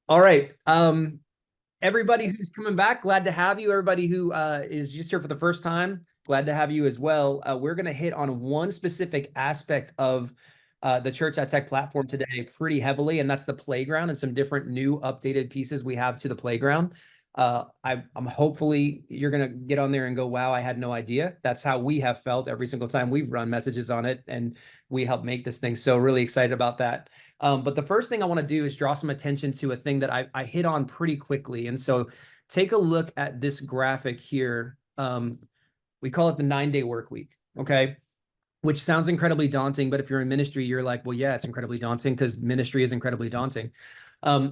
All right. Everybody who's coming back, glad to have you. Everybody who is just here for the first time, glad to have you as well. We're going to hit on one specific aspect of the Church at Tech platform today pretty heavily, and that's the playground and some different new updated pieces we have to the playground. I'm hopefully you're going to get on there and go, wow, I had no idea. That's how we have felt every single time we've run messages on it, and we help make this thing. So really excited about that. But the first thing I want to do is draw some attention to a thing that I hit on pretty quickly. And so take a look at this graphic here. We call it the 9-day work week, okay? Which sounds incredibly daunting, but if you're in ministry, you're like, well, yeah, it's incredibly daunting because ministry is incredibly daunting.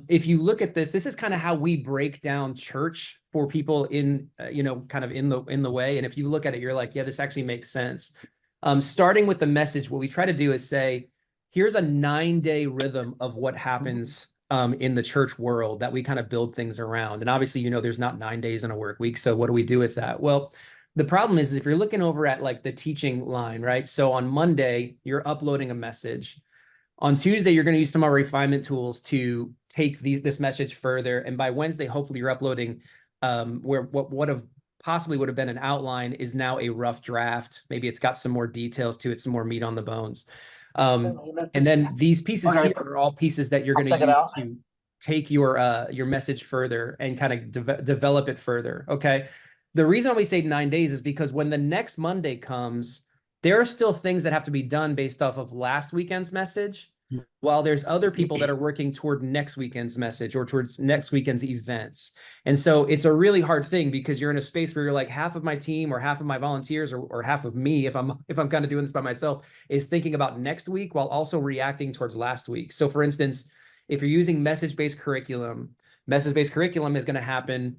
If you look at this is kind of how we break down church for people in, kind of in the way. And if you look at it, you're like, yeah, this actually makes sense. Starting with the message, what we try to do is say, here's a 9-day rhythm of what happens in the church world that we kind of build things around. And obviously, there's not 9 days in a work week. So what do we do with that? Well, the problem is if you're looking over at like the teaching line, right? So on Monday, you're uploading a message. On Tuesday, you're going to use some of our refinement tools to take this message further. And by Wednesday, hopefully you're uploading where what have possibly would have been an outline is now a rough draft. Maybe it's got some more details to it, some more meat on the bones. And then these pieces here are all pieces that you're going to use to take your message further and kind of develop it further. Okay. The reason we say 9 days is because when the next Monday comes, there are still things that have to be done based off of last weekend's message, while there's other people that are working toward next weekend's message or towards next weekend's events. And so it's a really hard thing because you're in a space where you're like half of my team or half of my volunteers or half of me, if I'm kind of doing this by myself, is thinking about next week while also reacting towards last week. So for instance, if you're using message-based curriculum is going to happen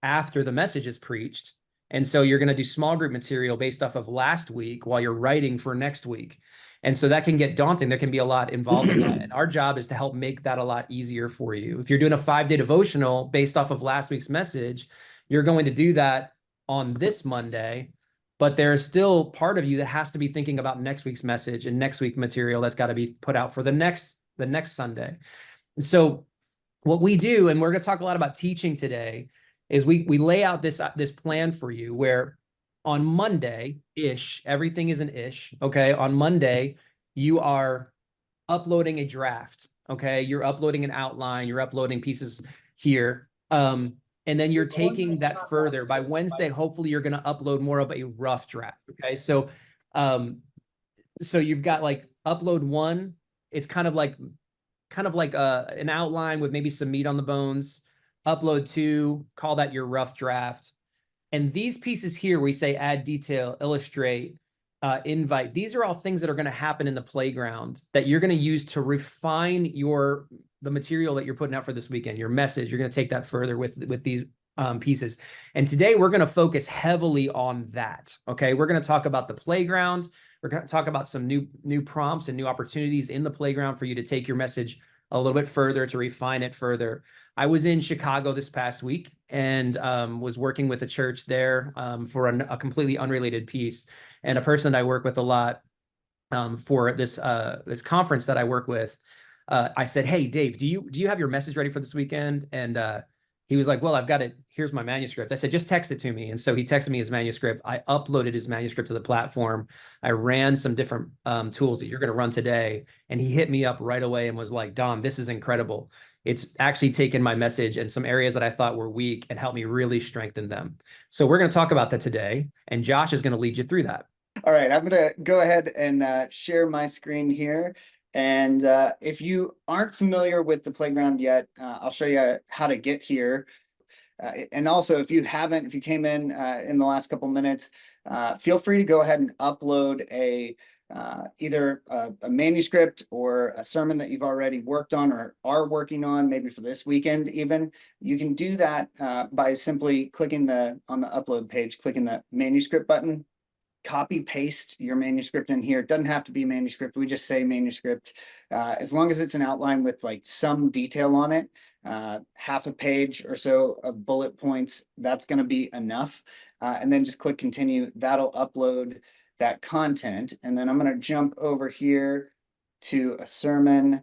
after the message is preached. And so you're going to do small group material based off of last week while you're writing for next week. And so that can get daunting. There can be a lot involved in that. And our job is to help make that a lot easier for you. If you're doing a 5-day devotional based off of last week's message, you're going to do that on this Monday, but there's still part of you that has to be thinking about next week's message and next week material that's got to be put out for the next Sunday. And so what we do, and we're going to talk a lot about teaching today, is we lay out this plan for you where on Monday-ish, everything is an ish, okay? On Monday, you are uploading a draft, okay? You're uploading an outline, you're uploading pieces here. And then you're taking that further. By Wednesday, hopefully you're going to upload more of a rough draft, okay? So you've got like upload 1, it's kind of like an outline with maybe some meat on the bones. Upload 2, call that your rough draft. And these pieces here, we say add detail, illustrate, invite. These are all things that are going to happen in the playground that you're going to use to refine the material that you're putting out for this weekend, your message. You're going to take that further with these pieces. And today we're going to focus heavily on that. Okay, we're going to talk about the playground. We're going to talk about some new prompts and new opportunities in the playground for you to take your message a little bit further, to refine it further. I was in Chicago this past week and was working with a church there for a completely unrelated piece. And a person that I work with a lot for this conference that I work with, I said, "Hey, Dave, do you have your message ready for this weekend?" And he was like, "Well, I've got it. Here's my manuscript." I said, "Just text it to me." And so he texted me his manuscript. I uploaded his manuscript to the platform. I ran some different tools that you're going to run today. And he hit me up right away and was like, "Don, this is incredible. It's actually taken my message and some areas that I thought were weak and helped me really strengthen them." So we're going to talk about that today. And Josh is going to lead you through that. All right, I'm going to go ahead and share my screen here. And if you aren't familiar with the playground yet, I'll show you how to get here. And also, if you came in the last couple minutes, feel free to go ahead and upload either a manuscript or a sermon that you've already worked on or are working on, maybe for this weekend even. You can do that by simply clicking on the upload page, clicking the manuscript button. Copy paste your manuscript in here. It doesn't have to be manuscript. We just say manuscript. As long as it's an outline with like some detail on it, half a page or so of bullet points, that's going to be enough. And then just click continue. That'll upload that content. And then I'm going to jump over here to a sermon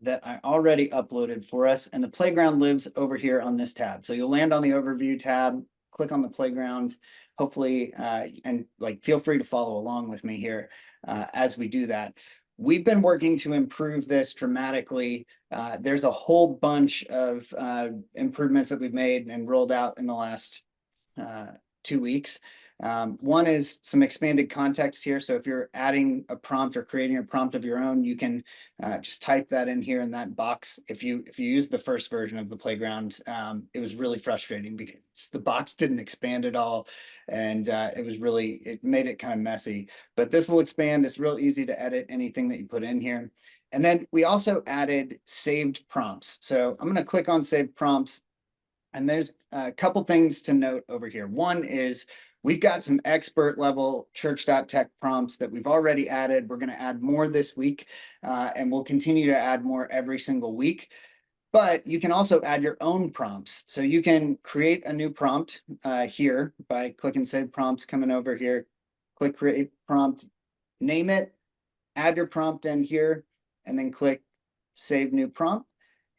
that I already uploaded for us, and the playground lives over here on this tab. So you'll land on the overview tab, click on the playground, hopefully, and like feel free to follow along with me here as we do that. We've been working to improve this dramatically. There's a whole bunch of improvements that we've made and rolled out in the last 2 weeks. One is some expanded context here. So if you're adding a prompt or creating a prompt of your own, you can just type that in here in that box. If you use the first version of the playground, it was really frustrating because the box didn't expand at all, and it made it kind of messy. But this will expand. It's real easy to edit anything that you put in here. And then we also added saved prompts. So I'm going to click on saved prompts. And there's a couple things to note over here. One is we've got some expert level church.tech prompts that we've already added. We're going to add more this week, and we'll continue to add more every single week. But you can also add your own prompts. So you can create a new prompt here by clicking Save Prompts, coming over here, click Create Prompt, name it, add your prompt in here, and then click Save New Prompt,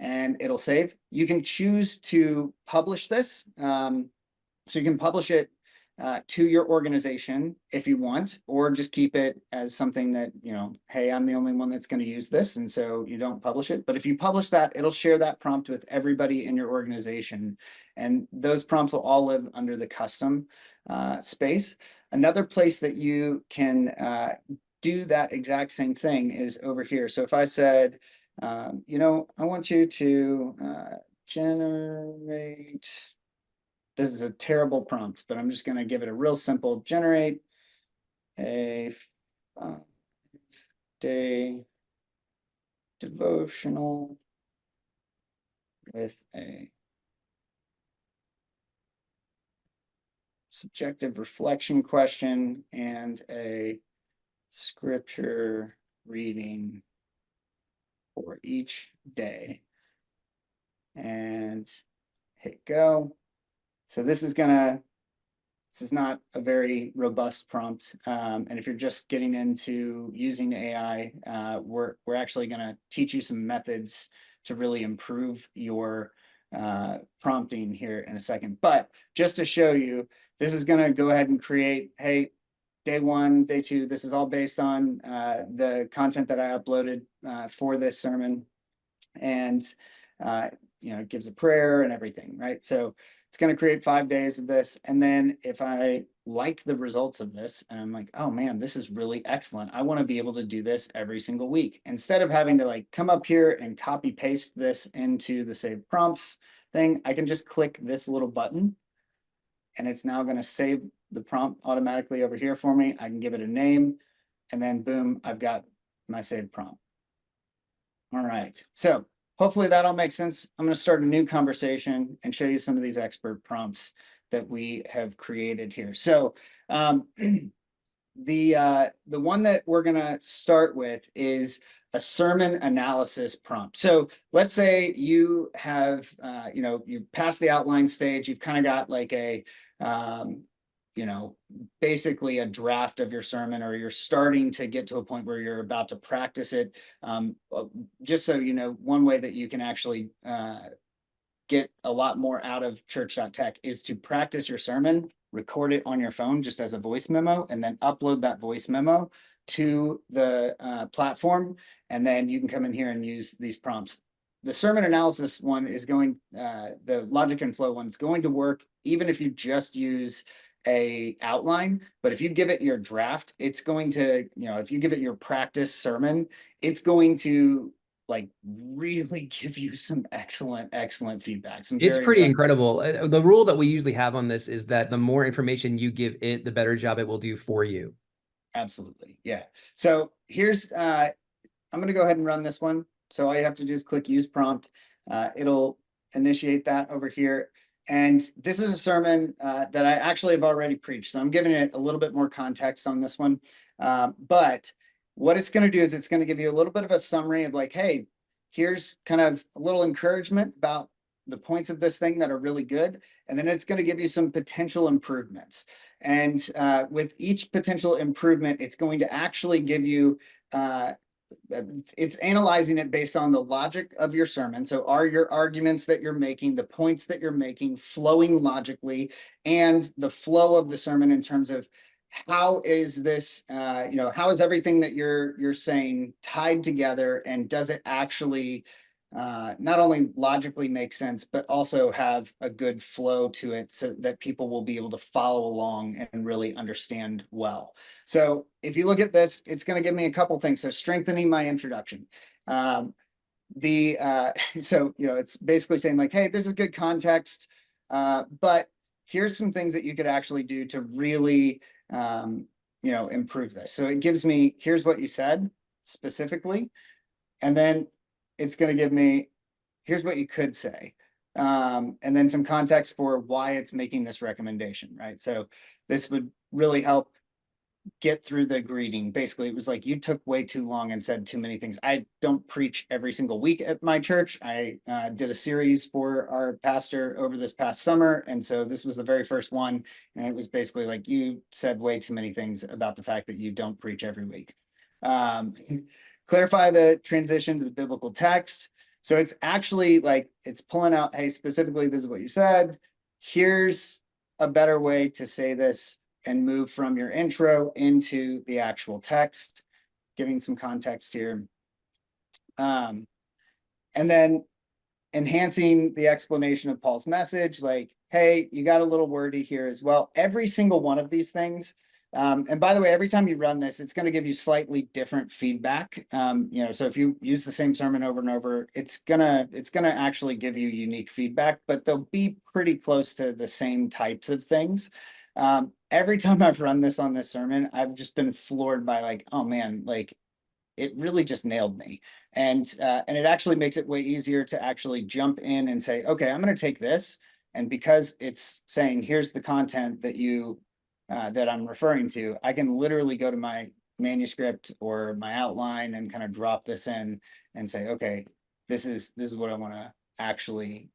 and it'll save. You can choose to publish this. So you can publish it to your organization if you want, or just keep it as something that, hey, I'm the only one that's going to use this, and so you don't publish it. But if you publish that, it'll share that prompt with everybody in your organization, and those prompts will all live under the custom space. Another place that you can do that exact same thing is over here. So if I said, I want you to generate, this is a terrible prompt, but I'm just going to give it a real simple, generate a 5-day devotional with a subjective reflection question and a scripture reading for each day, and hit go. So this is not a very robust prompt. And if you're just getting into using AI, we're actually gonna teach you some methods to really improve your prompting here in a second. But just to show you, this is gonna go ahead and create, hey, day 1, day 2, this is all based on the content that I uploaded for this sermon. And it gives a prayer and everything, right? So it's going to create 5 days of this. And then if I like the results of this and I'm like, oh man, this is really excellent, I want to be able to do this every single week. Instead of having to come up here and copy paste this into the save prompts thing, I can just click this little button and it's now going to save the prompt automatically over here for me. I can give it a name, and then boom, I've got my saved prompt. All right, so hopefully that all makes sense. I'm going to start a new conversation and show you some of these expert prompts that we have created here. So the one that we're going to start with is a sermon analysis prompt. So let's say you have, you passed the outline stage, you've kind of got like a, basically a draft of your sermon, or you're starting to get to a point where you're about to practice it. Just so you know, one way that you can actually get a lot more out of church.tech is to practice your sermon, record it on your phone just as a voice memo, and then upload that voice memo to the platform. And then you can come in here and use these prompts. The sermon analysis one is going, the Logic and Flow one is going to work even if you just use a outline. But if you give it your draft, it's going to, if you give it your practice sermon, it's going to really give you some excellent feedback. It's pretty incredible. The rule that we usually have on this is that the more information you give it, the better job it will do for you. Absolutely. Yeah. So here's, I'm going to go ahead and run this one. So all you have to do is click use prompt. It'll initiate that over here. And this is a sermon that I actually have already preached. So I'm giving it a little bit more context on this one. But what it's going to do is it's going to give you a little bit of a summary of hey, here's kind of a little encouragement about the points of this thing that are really good. And then it's going to give you some potential improvements. And with each potential improvement, it's going to actually give you it's analyzing it based on the logic of your sermon. So are your arguments that you're making, the points that you're making, flowing logically, and the flow of the sermon in terms of how is this, how is everything that you're saying tied together, and does it actually not only logically make sense, but also have a good flow to it so that people will be able to follow along and really understand well. So if you look at this, it's going to give me a couple things. So strengthening my introduction. So, it's basically saying like, hey, this is good context, but here's some things that you could actually do to really, improve this. So it gives me, here's what you said specifically, and then it's going to give me, here's what you could say. And then some context for why it's making this recommendation, right? So this would really help get through the greeting. Basically, it was like, you took way too long and said too many things. I don't preach every single week at my church. I did a series for our pastor over this past summer. And so this was the very first one. And it was basically like, you said way too many things about the fact that you don't preach every week. Clarify the transition to the biblical text. So it's actually like, it's pulling out, hey, specifically, this is what you said. Here's a better way to say this, and move from your intro into the actual text, giving some context here. And then enhancing the explanation of Paul's message, like, hey, you got a little wordy here as well. Every single one of these things. And by the way, every time you run this, it's going to give you slightly different feedback. So if you use the same sermon over and over, it's gonna actually give you unique feedback, but they'll be pretty close to the same types of things. Every time I've run this on this sermon, I've just been floored by like, oh man, like it really just nailed me. And it actually makes it way easier to actually jump in and say, okay, I'm going to take this. And because it's saying, here's the content that I'm referring to, I can literally go to my manuscript or my outline and kind of drop this in and say, okay, this is what I want to actually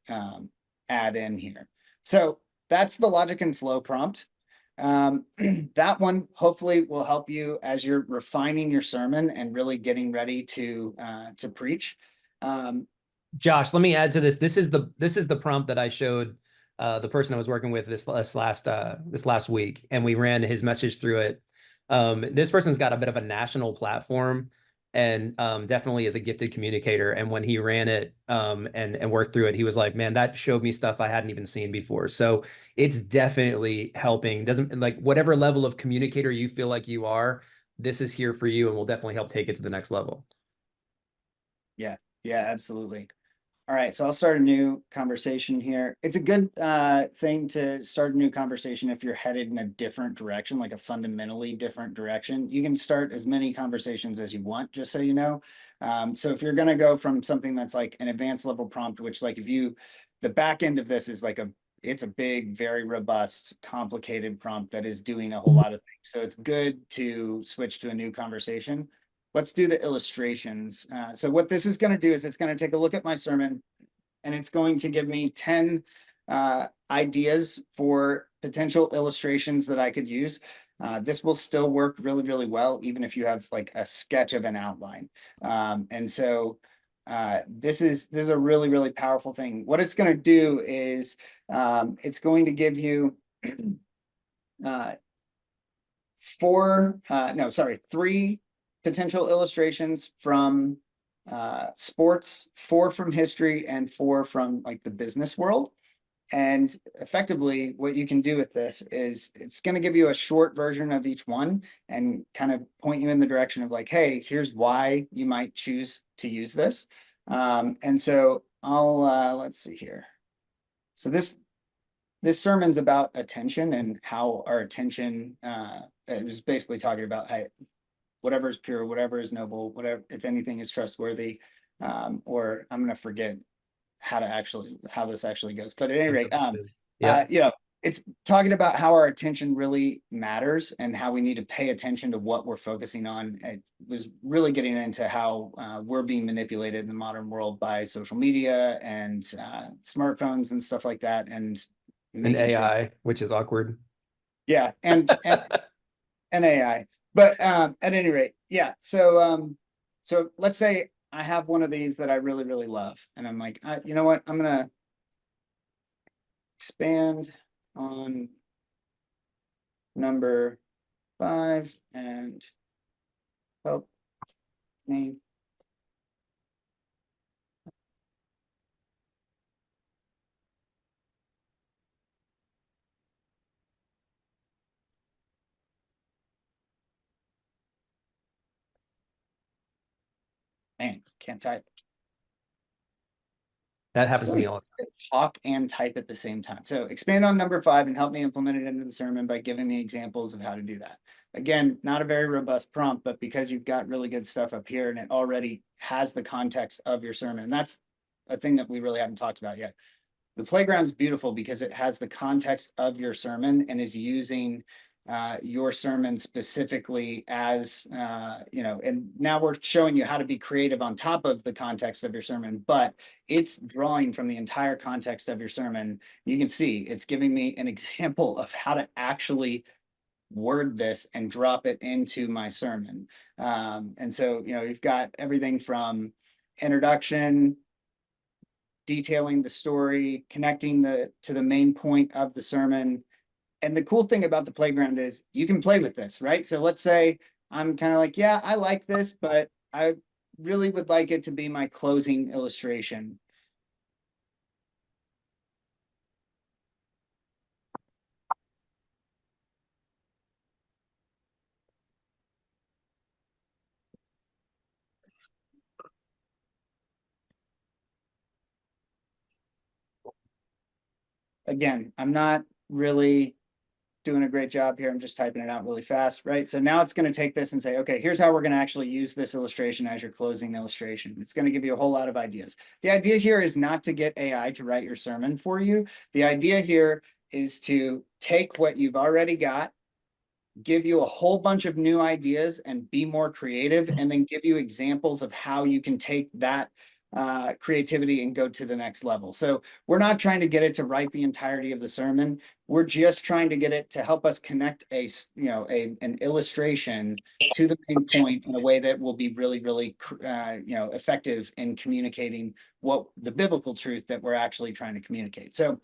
add in here. So that's the logic and flow prompt. That one hopefully will help you as you're refining your sermon and really getting ready to preach. Josh, let me add to this. This is the prompt that I showed the person I was working with this last week, and we ran his message through it. This person's got a bit of a national platform, and definitely is a gifted communicator. And when he ran it and worked through it, he was like, man, that showed me stuff I hadn't even seen before. So it's definitely helping. Doesn't, like, whatever level of communicator you feel like you are, this is here for you and will definitely help take it to the next level. Yeah, absolutely. All right, so I'll start a new conversation here. It's a good thing to start a new conversation if you're headed in a different direction, like a fundamentally different direction. You can start as many conversations as you want, just so you know. So if you're going to go from something that's like an advanced level prompt, which like the back end of this is like it's a big, very robust, complicated prompt that is doing a whole lot of things. So it's good to switch to a new conversation. Let's do the illustrations. So what this is going to do is it's going to take a look at my sermon, and it's going to give me 10 ideas for potential illustrations that I could use. This will still work really, really well, even if you have like a sketch of an outline. And so this is a really, really powerful thing. What it's going to do is it's going to give you three potential illustrations from sports, 4 from history, and 4 from like the business world. And effectively, what you can do with this is it's going to give you a short version of each one and kind of point you in the direction of like, hey, here's why you might choose to use this. And so I'll let's see here. So this sermon's about attention and how our attention it was basically talking about whatever is pure, whatever is noble, whatever, if anything is trustworthy, or I'm going to forget how this actually goes. But at any rate, it's talking about how our attention really matters and how we need to pay attention to what we're focusing on. It was really getting into how we're being manipulated in the modern world by social media and smartphones and stuff like that. And AI, which is awkward. Yeah. And AI. But at any rate, yeah. So So let's say I have one of these that I really, really love. And I'm like, you know what? I'm going to expand on number 5 and help me. Man, can't type. That It's happens to really me all the time. hard to talk and type at the same time. So expand on number 5 and help me implement it into the sermon by giving me examples of how to do that. Again, not a very robust prompt, but because you've got really good stuff up here and it already has the context of your sermon. And that's a thing that we really haven't talked about yet. The playground's beautiful because it has the context of your sermon and is using your sermon specifically as, and now we're showing you how to be creative on top of the context of your sermon, but it's drawing from the entire context of your sermon. You can see it's giving me an example of how to actually word this and drop it into my sermon. And so, you've got everything from introduction, detailing the story, connecting to the main point of the sermon. And the cool thing about the playground is you can play with this, right? So let's say I'm kind of like, yeah, I like this, but I really would like it to be my closing illustration. Again, I'm not really doing a great job here. I'm just typing it out really fast, right? So now it's going to take this and say, okay, here's how we're going to actually use this illustration as your closing illustration. It's going to give you a whole lot of ideas. The idea here is not to get AI to write your sermon for you. The idea here is to take what you've already got, give you a whole bunch of new ideas and be more creative, and then give you examples of how you can take that creativity and go to the next level. So we're not trying to get it to write the entirety of the sermon. We're just trying to get it to help us connect an illustration to the main point in a way that will be really, really, effective in communicating what the biblical truth that we're actually trying to communicate. So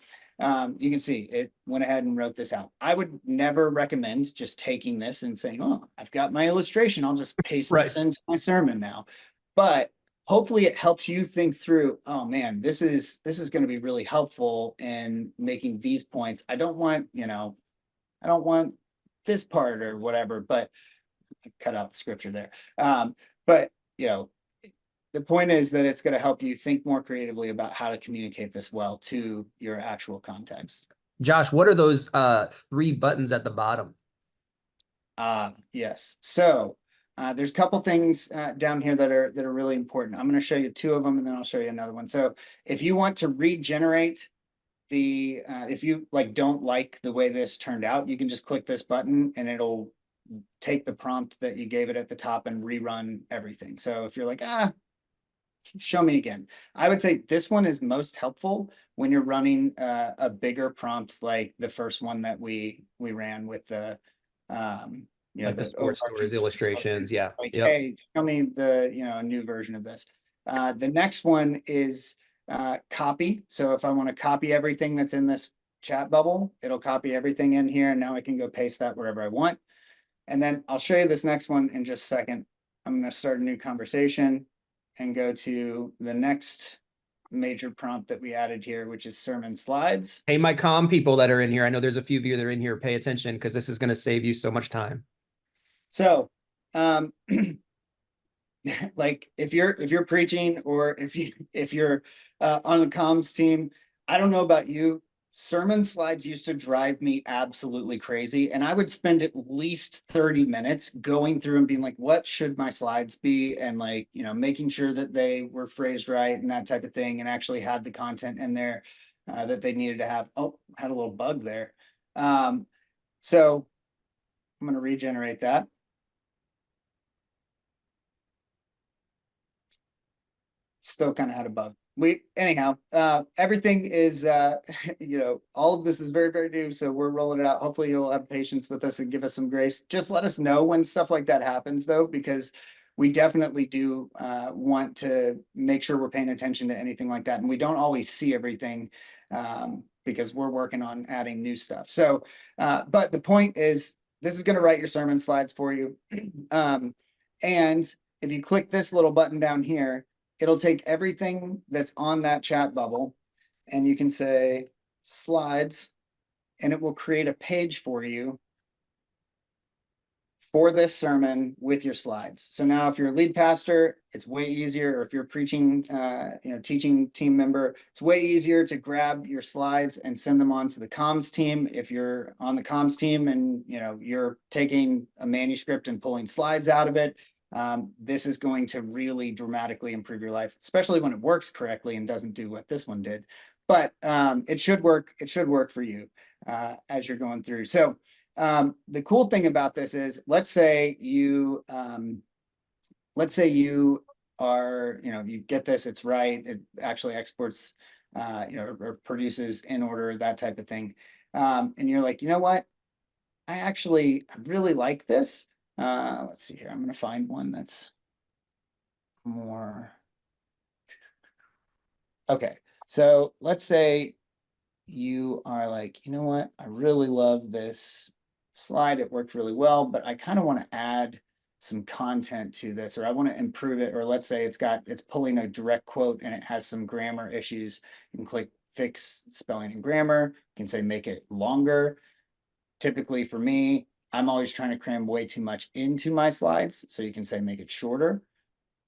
you can see it went ahead and wrote this out. I would never recommend just taking this and saying, oh, I've got my illustration. I'll just paste this into my sermon now. But hopefully it helps you think through, oh man, this is going to be really helpful in making these points. I don't want this part or whatever, but I cut out the scripture there. But the point is that it's going to help you think more creatively about how to communicate this well to your actual context. Josh, what are those 3 buttons at the bottom? Yes. So there's a couple things down here that are really important. I'm going to show you 2 of them, and then I'll show you another one. So if you want to regenerate if you don't like the way this turned out, you can just click this button and it'll take the prompt that you gave it at the top and rerun everything. So if you're like, show me again, I would say this one is most helpful when you're running a bigger prompt like the first one that we ran with the the sports stories, illustrations. Yeah. Like, hey, show me the new version of this. The next one is copy. So if I want to copy everything that's in this chat bubble, it'll copy everything in here, and now I can go paste that wherever I want. And then I'll show you this next one in just a second. I'm going to start a new conversation and go to the next major prompt that we added here, which is sermon slides. Hey, my comm people that are in here, I know there's a few of you that are in here. Pay attention, because this is going to save you so much time. So, like if you're preaching, or if you're on the comms team, I don't know about you, sermon slides used to drive me absolutely crazy, and I would spend at least 30 minutes going through and being like, what should my slides be, and making sure that they were phrased right and that type of thing, and actually had the content in there that they needed to have. Oh, had a little bug there. So I'm going to regenerate that. Still kind of had a bug. Everything is all of this is very, very new, so we're rolling it out. Hopefully you'll have patience with us and give us some grace. Just let us know when stuff like that happens, though, because we definitely do want to make sure we're paying attention to anything like that. And we don't always see everything because we're working on adding new stuff. So, but the point is, this is going to write your sermon slides for you. And if you click this little button down here, it'll take everything that's on that chat bubble and you can say slides, and it will create a page for you for this sermon with your slides. So now if you're a lead pastor, it's way easier, or if you're preaching, teaching team member, it's way easier to grab your slides and send them on to the comms team. If you're on the comms team and you're taking a manuscript and pulling slides out of it, this is going to really dramatically improve your life, especially when it works correctly and doesn't do what this one did. But it should work. It should work for you as you're going through. So the cool thing about this is, let's say you are, you get this, it's right, it actually exports, or produces in order, that type of thing. And you're like, you know what? I really like this. Let's see here. I'm going to find one that's more. Okay. So let's say you are like, you know what? I really love this slide. It worked really well, but I kind of want to add some content to this, or I want to improve it. Or let's say it's pulling a direct quote and it has some grammar issues. You can click fix spelling and grammar. You can say make it longer. Typically for me, I'm always trying to cram way too much into my slides. So you can say make it shorter.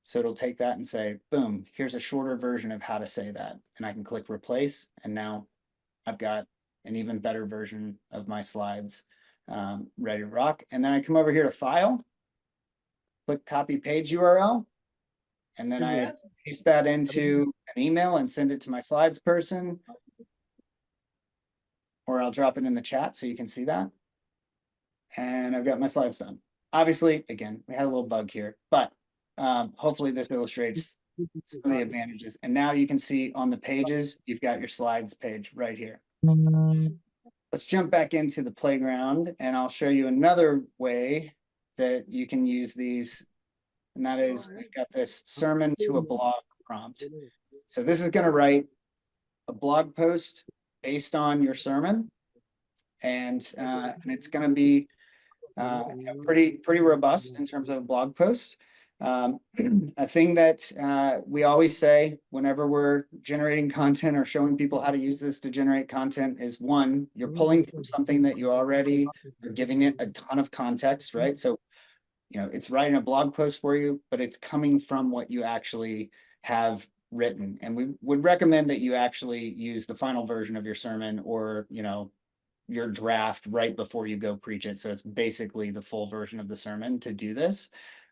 So it'll take that and say, boom, here's a shorter version of how to say that. And I can click replace. And now I've got an even better version of my slides ready to rock. And then I come over here to file, click copy page URL, and then I paste that into an email and send it to my slides person, or I'll drop it in the chat so you can see that. And I've got my slides done. Obviously, again, we had a little bug here, but hopefully this illustrates some of the advantages. And now you can see on the pages, you've got your slides page right here. Let's jump back into the playground and I'll show you another way that you can use these. And that is, we've got this sermon to a blog prompt. So this is going to write a blog post based on your sermon. And it's going to be pretty robust in terms of a blog post. A thing that we always say whenever we're generating content or showing people how to use this to generate content is, one, you're pulling from something that you already are giving it a ton of context, right? So, it's writing a blog post for you, but it's coming from what you actually have written. And we would recommend that you actually use the final version of your sermon, or, your draft right before you go preach it. So it's basically the full version of the sermon to do this.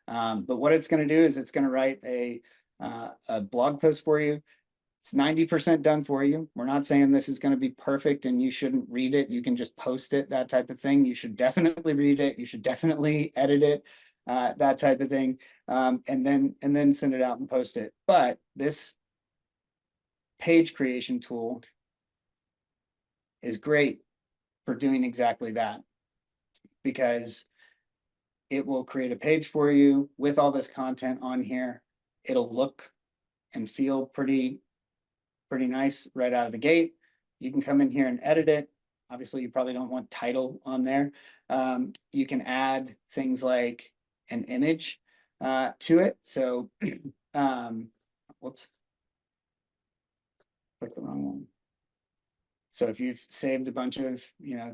But what it's going to do is it's going to write a blog post for you. It's 90% done for you. We're not saying this is going to be perfect and you shouldn't read it. You can just post it, that type of thing. You should definitely read it. You should definitely edit it, that type of thing, and then send it out and post it. But this page creation tool is great for doing exactly that, because it will create a page for you with all this content on here. It'll look and feel pretty nice right out of the gate. You can come in here and edit it. Obviously, you probably don't want title on there. You can add things like an image to it. So, whoops, click the wrong one. So if you've saved a bunch of,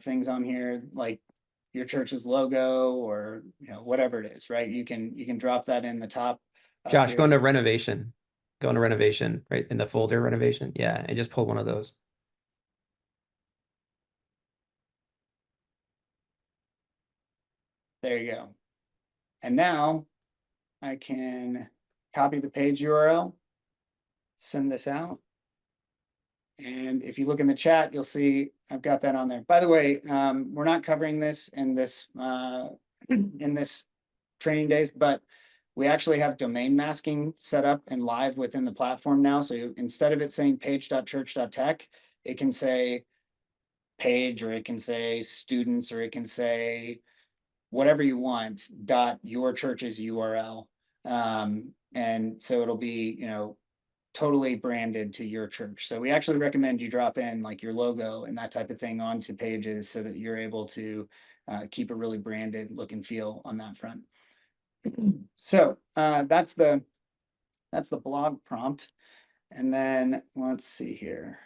things on here, like your church's logo or, whatever it is, right? You can drop that in the top. Josh, go into renovation. Go into renovation, right in the folder renovation. Yeah, and just pull one of those. There you go. And now I can copy the page URL, send this out. And if you look in the chat, you'll see I've got that on there. By the way, we're not covering this in this training days, but we actually have domain masking set up and live within the platform now. So instead of it saying page.church.tech, it can say page, or it can say students, or it can say whatever you want, your church's URL. And so it'll be, totally branded to your church. So we actually recommend you drop in like your logo and that type of thing onto pages so that you're able to keep a really branded look and feel on that front. So that's the blog prompt. And then let's see here.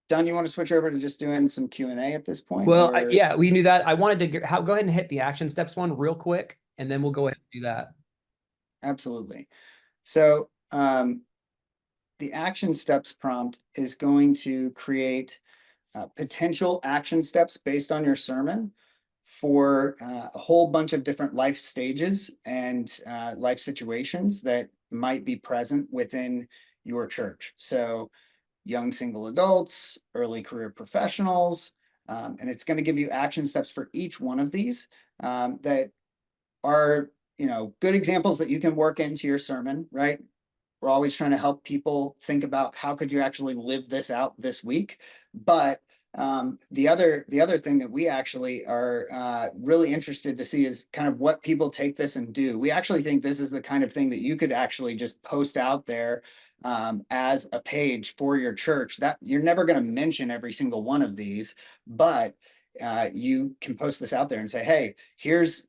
Don, you want to switch over to just doing some Q&A at this point? Well, or- yeah, we knew that. I wanted to go ahead and hit the action steps one real quick, and then we'll go ahead and do that. Absolutely. So the action steps prompt is going to create potential action steps based on your sermon for a whole bunch of different life stages and life situations that might be present within your church. So young single adults, early career professionals, and it's going to give you action steps for each one of these that are, good examples that you can work into your sermon, right? We're always trying to help people think about how could you actually live this out this week. But the other thing that we actually are really interested to see is kind of what people take this and do. We actually think this is the kind of thing that you could actually just post out there as a page for your church. That you're never going to mention every single one of these, but you can post this out there and say, hey, here's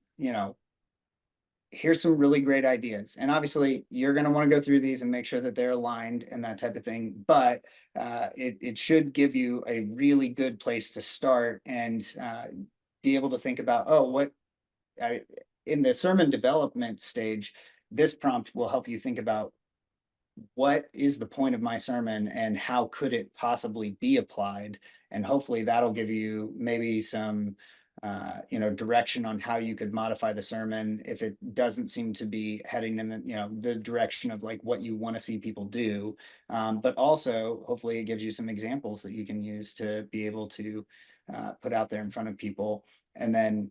some really great ideas. And obviously you're going to want to go through these and make sure that they're aligned and that type of thing. But it should give you a really good place to start and be able to think about, in the sermon development stage, this prompt will help you think about what is the point of my sermon and how could it possibly be applied. And hopefully that'll give you maybe some direction on how you could modify the sermon if it doesn't seem to be heading in the direction of like what you want to see people do. But also hopefully it gives you some examples that you can use to be able to put out there in front of people, and then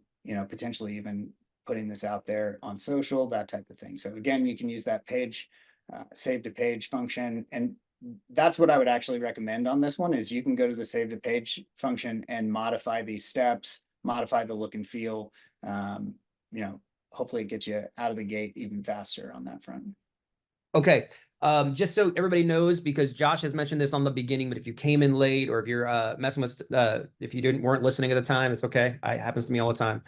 potentially even putting this out there on social, that type of thing. So again, you can use that page save to page function, and that's what I would actually recommend on this one is you can go to the save to page function and modify these steps, modify the look and feel. Hopefully it gets you out of the gate even faster on that front. Okay. Just so everybody knows, because Josh has mentioned this on the beginning, but if you came in late or if you're messing with, if you weren't listening at the time, it's okay. It happens to me all the time.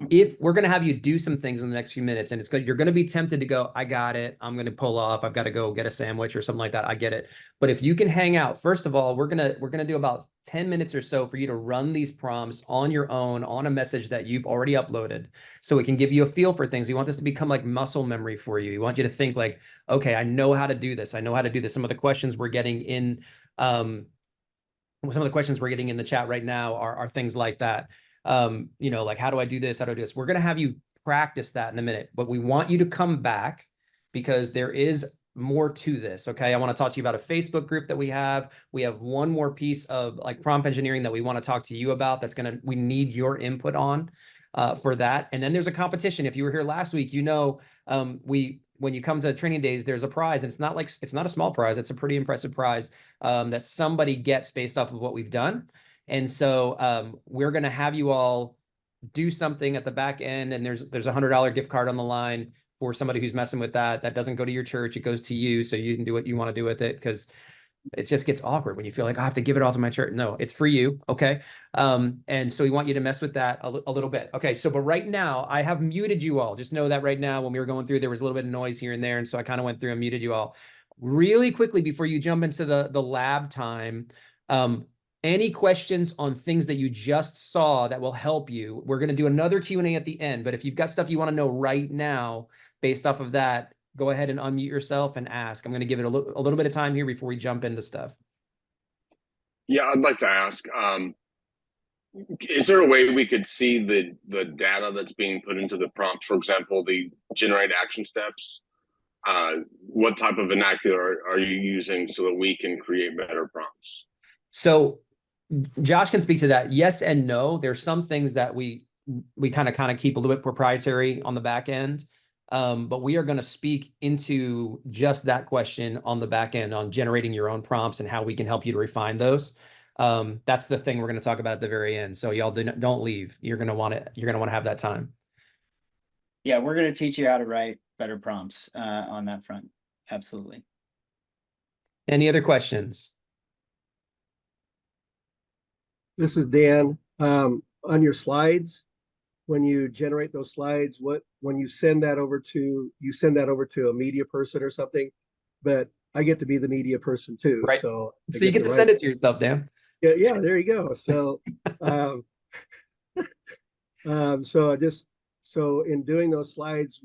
If we're going to have you do some things in the next few minutes, and it's good, you're going to be tempted to go, I got it. I'm going to pull off. I've got to go get a sandwich or something like that. I get it. But if you can hang out, first of all, we're going to do about 10 minutes or so for you to run these prompts on your own on a message that you've already uploaded, so it can give you a feel for things. We want this to become like muscle memory for you. We want you to think like, okay, I know how to do this. I know how to do this. Some of the questions we're getting in, some of the questions we're getting in the chat right now are things like that. Like, how do I do this? How do I do this? We're going to have you practice that in a minute, but we want you to come back because there is more to this. Okay. I want to talk to you about a Facebook group that we have. We have one more piece of like prompt engineering that we want to talk to you about. We need your input on for that. And then there's a competition. If you were here last week, when you come to training days, there's a prize, and it's not a small prize. It's a pretty impressive prize that somebody gets based off of what we've done. And so we're going to have you all do something at the back end, and there's a $100 gift card on the line for somebody who's messing with that. That doesn't go to your church. It goes to you. So you can do what you want to do with it, because it just gets awkward when you feel like, I have to give it all to my church. No, it's for you. Okay. And so we want you to mess with that a little bit. Okay. So, but right now I have muted you all. Just know that right now, when we were going through, there was a little bit of noise here and there. And so I kind of went through and muted you all really quickly before you jump into the lab time. Any questions on things that you just saw that will help you? We're going to do another Q&A at the end, but if you've got stuff you want to know right now, based off of that, go ahead and unmute yourself and ask. I'm going to give it a little bit of time here before we jump into stuff. Yeah, I'd like to ask, is there a way we could see the data that's being put into the prompts? For example, the generate action steps. What type of vernacular are you using so that we can create better prompts? So Josh can speak to that. Yes and no. There's some things that we kind of keep a little bit proprietary on the back end. But we are going to speak into just that question on the back end on generating your own prompts and how we can help you to refine those. That's the thing we're going to talk about at the very end. So y'all don't leave. You're going to want to have that time. Yeah, we're going to teach you how to write better prompts on that front. Absolutely. Any other questions? This is Dan. On your slides, when you generate those slides, when you send that over to a media person or something, but I get to be the media person too. Right. So So you get to send it to yourself, Dan. Yeah, there you go. So so in doing those slides,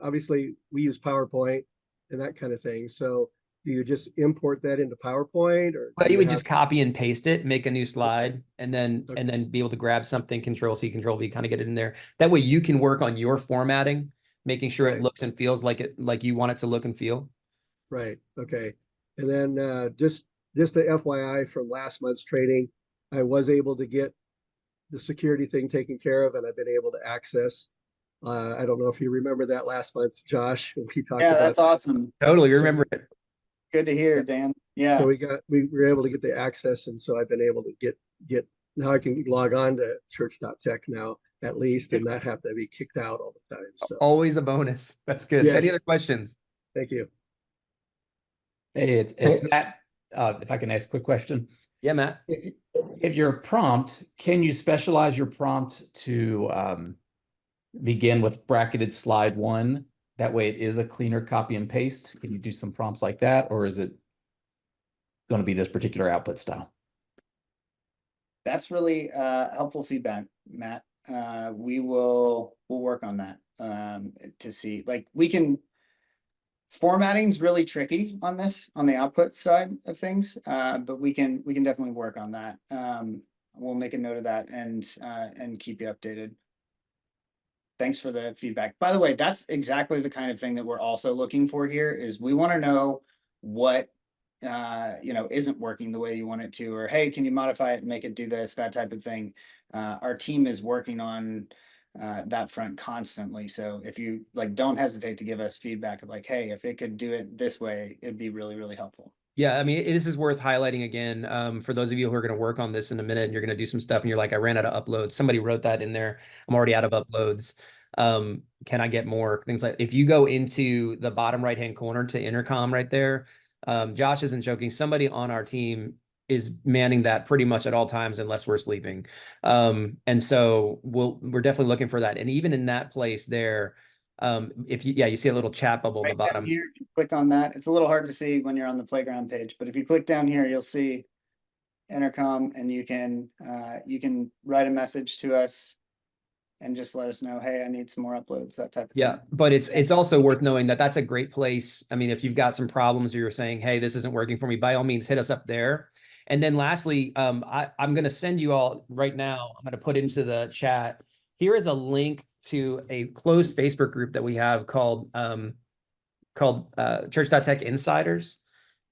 obviously we use PowerPoint and that kind of thing. So do you just import that into PowerPoint, or Well, do you you would have? just copy and paste it, make a new slide, and Okay. then be able to grab something, Control C, Control V, kind of get it in there. That way you can work on your formatting, making sure it Right. looks and feels like you want it to look and feel. Right. Okay. And then just a FYI from last month's training, I was able to get the security thing taken care of, and I've been able to access. I don't know if you remember that last month, Josh. We talked Yeah, about that's awesome. Totally, So- remember it. Good to hear, Yeah. Dan. So Yeah. we were able to get the access, and so I've been able to get now I can log on to church.tech now at least, and not have to be kicked out all the time. So Always a bonus. That's good. Any Yes. other questions? thank you. Hey, it's Matt. If I can ask a quick question. Yeah, Matt. If you're a prompt, can you specialize your prompt to begin with bracketed slide 1? That way it is a cleaner copy and paste. Can you do some prompts like that, or is it going to be this particular output style? That's really helpful feedback, Matt. We'll work on that to see, like, formatting's really tricky on the output side of things, but we can definitely work on that. We'll make a note of that and keep you updated. Thanks for the feedback. By the way, that's exactly the kind of thing that we're also looking for here. Is we want to know what isn't working the way you want it to, or hey, can you modify it and make it do this, that type of thing. Our team is working on that front constantly. So if you don't hesitate to give us feedback of like, hey, if it could do it this way, it'd be really, really helpful. Yeah, I mean, this is worth highlighting again. For those of you who are going to work on this in a minute and you're going to do some stuff and you're like, I ran out of uploads. Somebody wrote that in there. I'm already out of uploads. Can I get more? Things like, if you go into the bottom right-hand corner to intercom right there, Josh isn't joking. Somebody on our team is manning that pretty much at all times unless we're sleeping. And so we're definitely looking for that. And even in that place there, if you see a little chat bubble on the Right down bottom. here, if you click on that, it's a little hard to see when you're on the playground page, but if you click down here, you'll see intercom, and you can write a message to us and just let us know, hey, I need some more uploads, that type of Yeah, thing. but it's also worth knowing that that's a great place. I mean, if you've got some problems or you're saying, hey, this isn't working for me, by all means, hit us up there. And then lastly, I'm going to send you all right now, I'm going to put into the chat. Here is a link to a closed Facebook group that we have called Church.tech Insiders.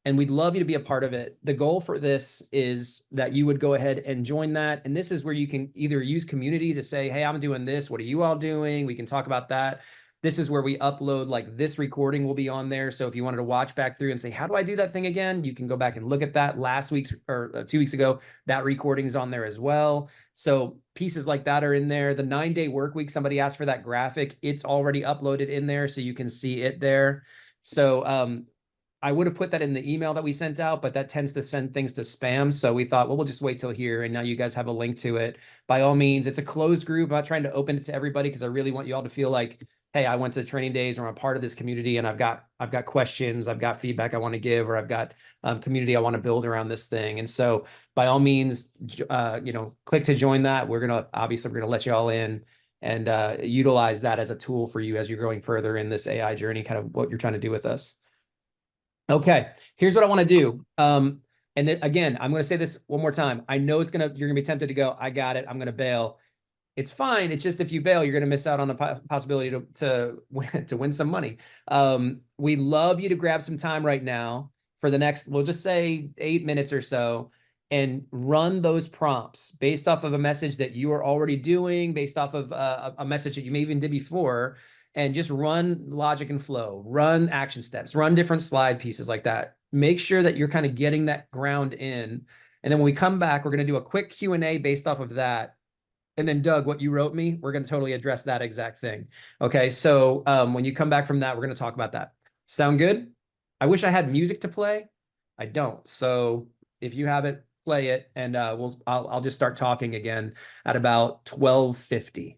And we'd love you to be a part of it. The goal for this is that you would go ahead and join that. And this is where you can either use community to say, hey, I'm doing this. What are you all doing? We can talk about that. This is where we upload, like, this recording will be on there. So if you wanted to watch back through and say, how do I do that thing again? You can go back and look at that last week's or 2 weeks ago. That recording is on there as well. So pieces like that are in there. The 9-day work week, somebody asked for that graphic. It's already uploaded in there, so you can see it there. So I would have put that in the email that we sent out, but that tends to send things to spam. So we thought, well, we'll just wait till here. And now you guys have a link to it. By all means, it's a closed group. I'm not trying to open it to everybody because I really want you all to feel like, hey, I went to training days, or I'm a part of this community, and I've got questions, I've got feedback I want to give, or I've got community I want to build around this thing. And so by all means, click to join that. We're going to let you all in and utilize that as a tool for you as you're going further in this AI journey, kind of what you're trying to do with us. Okay, here's what I want to do. And then again, I'm going to say this one more time. I know you're going to be tempted to go, I got it, I'm going to bail. It's fine. It's just if you bail, you're going to miss out on the possibility to win some money. We'd love you to grab some time right now for the next, we'll just say 8 minutes or so, and run those prompts based off of a message that you are already doing, based off of a message that you may even did before, and just run logic and flow, run action steps, run different slide pieces like that. Make sure that you're kind of getting that ground in. And then when we come back, we're going to do a quick Q&A based off of that. And then Doug, what you wrote me, we're going to totally address that exact thing. Okay. So when you come back from that, we're going to talk about that. Sound good? I wish I had music to play. I don't. So if you have it, play it, and I'll just start talking again at about 12:50.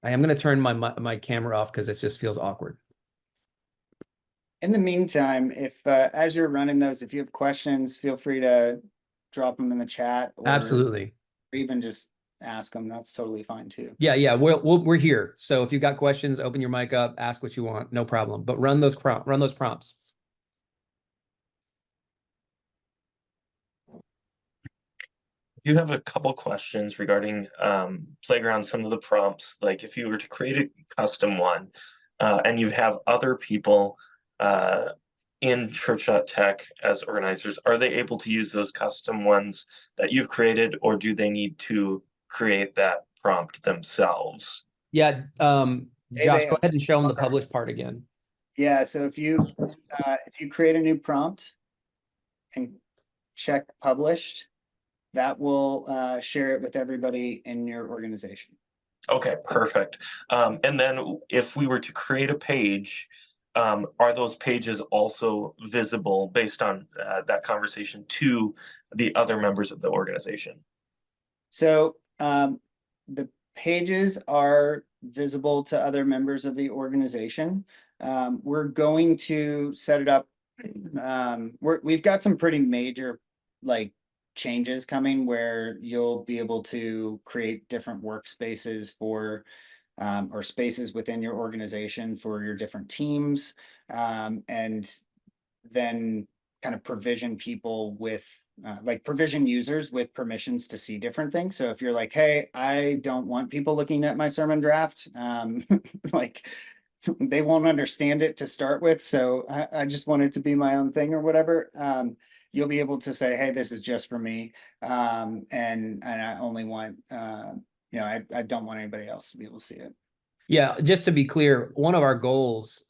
I am going to turn my camera off because it just feels awkward. In the meantime, if as you're running those, if you have questions, feel free to drop them in the chat or Absolutely. even just ask them. That's totally fine too. Yeah. We're here. So if you've got questions, open your mic up, ask what you want, no problem. But run those prompts. You have a couple questions regarding Playground, some of the prompts. Like if you were to create a custom one and you have other people in Church.tech as organizers, are they able to use those custom ones that you've created, or do they need to create that prompt themselves? Yeah. Hey, Josh, they go ahead and show them the are. published part again. Yeah, so if you create a new prompt and check published, that will share it with everybody in your organization. Okay, perfect. And then if we were to create a page, are those pages also visible based on that conversation to the other members of the organization? So the pages are visible to other members of the organization. We're going to set it up. We've got some pretty major like changes coming where you'll be able to create different workspaces for or spaces within your organization for your different teams, and then kind of provision people with like provision users with permissions to see different things. So if you're like, hey, I don't want people looking at my sermon draft, like they won't understand it to start with. So I just want it to be my own thing or whatever. You'll be able to say, hey, this is just for me. And I only want, I don't want anybody else to be able to see it. Yeah, just to be clear, one of our goals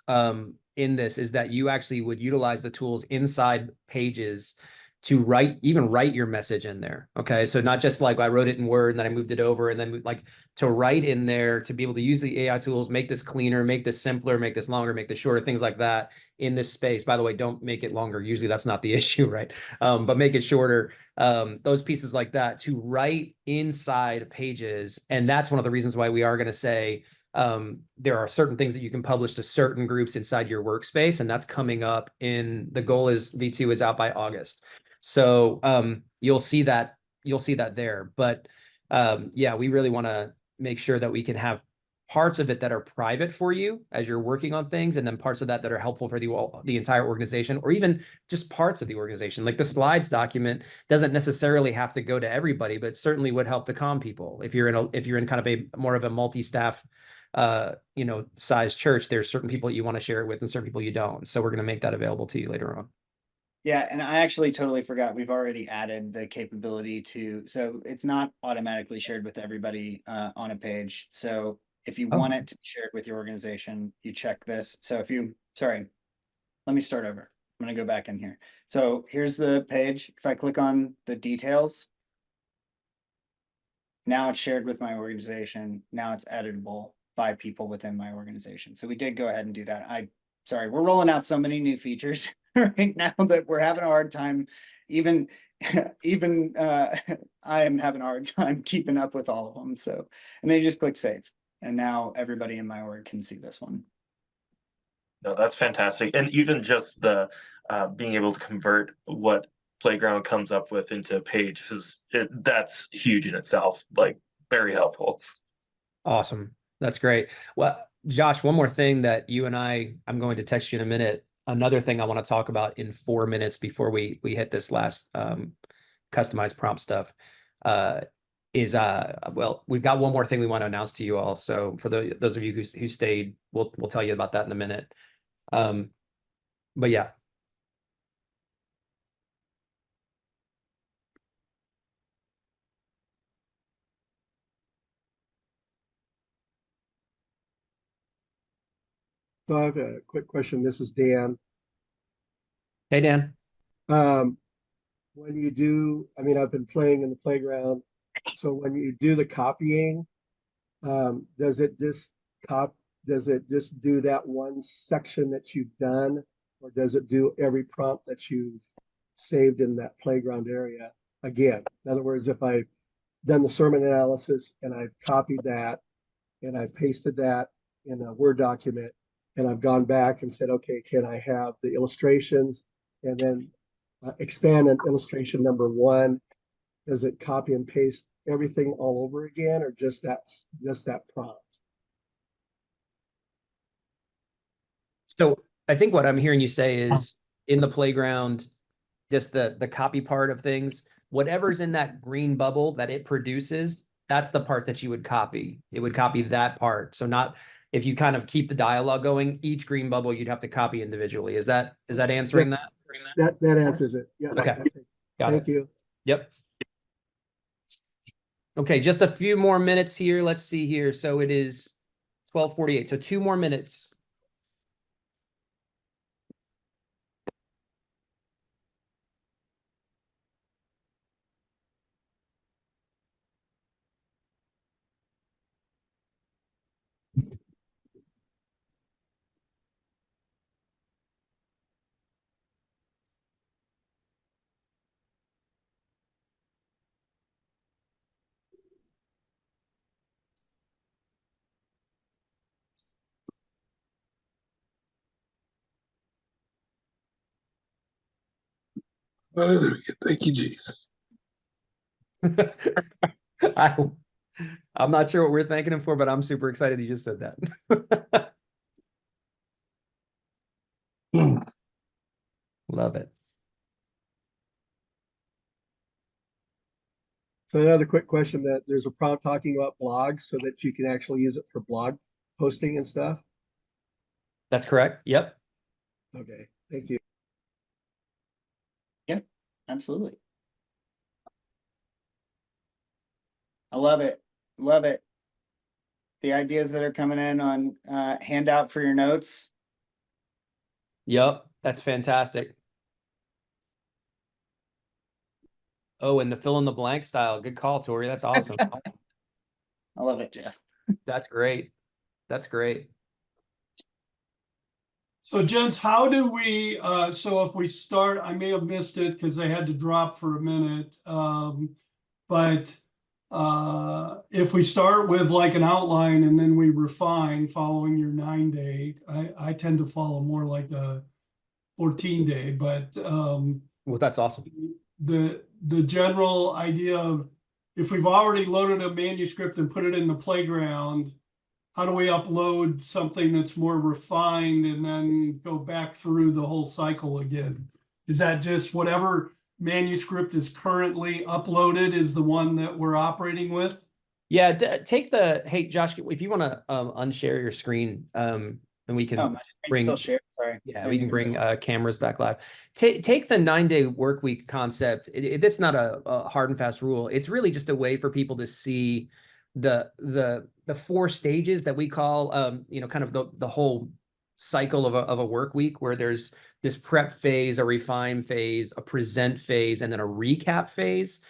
in this is that you actually would utilize the tools inside pages to write your message in there. Okay. So not just like I wrote it in Word and then I moved it over, and then like to write in there, to be able to use the AI tools, make this cleaner, make this simpler, make this longer, make this shorter, things like that in this space. By the way, don't make it longer. Usually that's not the issue, right? But make it shorter. Those pieces like that to write inside pages. And that's one of the reasons why we are going to say, there are certain things that you can publish to certain groups inside your workspace, and that's coming up in the goal is V2 is out by August. So you'll see that there. But yeah, we really want to make sure that we can have parts of it that are private for you as you're working on things, and then parts of that are helpful for the entire organization, or even just parts of the organization. Like the slides document doesn't necessarily have to go to everybody, but certainly would help the comm people. If you're in kind of a more of a multi-staff size church, there's certain people that you want to share it with and certain people you don't. So we're going to make that available to you later on. Yeah, and I actually totally forgot. We've already added the capability so it's not automatically shared with everybody on a page. So if you want it to be shared with your organization, you check this. So sorry, let me start over. I'm going to go back in here. So here's the page. If I click on the details, now it's shared with my organization. Now it's editable by people within my organization. So we did go ahead and do that. Sorry, we're rolling out so many new features right now that we're having a hard time. Even I am having a hard time keeping up with all of them. So, and then you just click save, and now everybody in my org can see this one. No, that's fantastic. And even just the being able to convert what Playground comes up with into a page that's huge in itself. Like very helpful. Awesome. That's great. Well, Josh, one more thing that I'm going to text you in a minute. Another thing I want to talk about in 4 minutes before we hit this last customized prompt stuff is well, we've got one more thing we want to announce to you all. So for those of you who stayed, we'll tell you about that in a minute. But yeah. So I have a quick question. This is Dan. Hey, Dan. when you do, I mean, I've been playing in the playground. So when you do the copying, does it just do that one section that you've done? Or does it do every prompt that you've saved in that playground area again? In other words, if I've done the sermon analysis and I've copied that and I've pasted that in a Word document and I've gone back and said, okay, can I have the illustrations and then expand on illustration number 1? Does it copy and paste everything all over again, or just that prompt? So I think what I'm hearing you say is in the playground, just the copy part of things, whatever's in that green bubble that it produces, that's the part that you would copy. It would copy that part. So not if you kind of keep the dialogue going, each green bubble you'd have to copy individually. Is that answering that? That answers it. Yeah. Okay. Got Thank it. you. Yep. Okay, just a few more minutes here. Let's see here. So it is 12:48. So 2 more minutes. Hallelujah. Thank you, Jesus. I'm not sure what we're thanking him for, but I'm super excited he just said that. Love it. So another quick question, that there's a prompt talking about blogs so that you can actually use it for blog posting and stuff. That's correct. Yep. Okay, thank you. Absolutely. I love it. Love it. The ideas that are coming in on handout for your notes. Yep. That's fantastic. Oh, and the fill in the blank style. Good call, Tori. That's awesome. I love it, Jeff. That's great. That's great. So gents, how do we, so if we start, I may have missed it because I had to drop for a minute. But if we start with like an outline and then we refine following your 9-day, I tend to follow more like a 14-day, but Well, that's awesome. the general idea of if we've already loaded a manuscript and put it in the playground, how do we upload something that's more refined and then go back through the whole cycle again? Is that just whatever manuscript is currently uploaded is the one that we're operating with? Yeah, take the, hey, Josh, if you want to unshare your screen, and we can Oh, my screen's bring, still shared. Sorry. yeah, we can bring cameras back live. Take the 9-day work week concept. It's not a hard and fast rule. It's really just a way for people to see the 4 stages that we call, you know, kind of the whole cycle of a work week, where there's this prep phase, a refine phase, a present phase, and then a recap phase.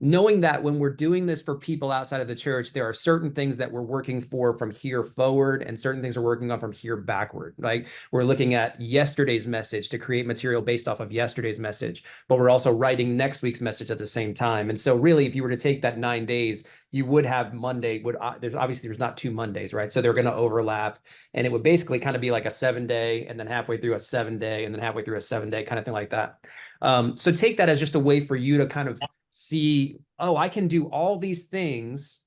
Knowing that when we're doing this for people outside of the church, there are certain things that we're working for from here forward and certain things we're working on from here backward. Like we're looking at yesterday's message to create material based off of yesterday's message, but we're also writing next week's message at the same time. And so really, if you were to take that 9 days, you would have Monday, there's not 2 Mondays, right? So they're going to overlap, and it would basically kind of be like a 7-day and then halfway through a 7-day and then halfway through a 7-day kind of thing like that. So take that as just a way for you to kind of see, oh, I can do all these things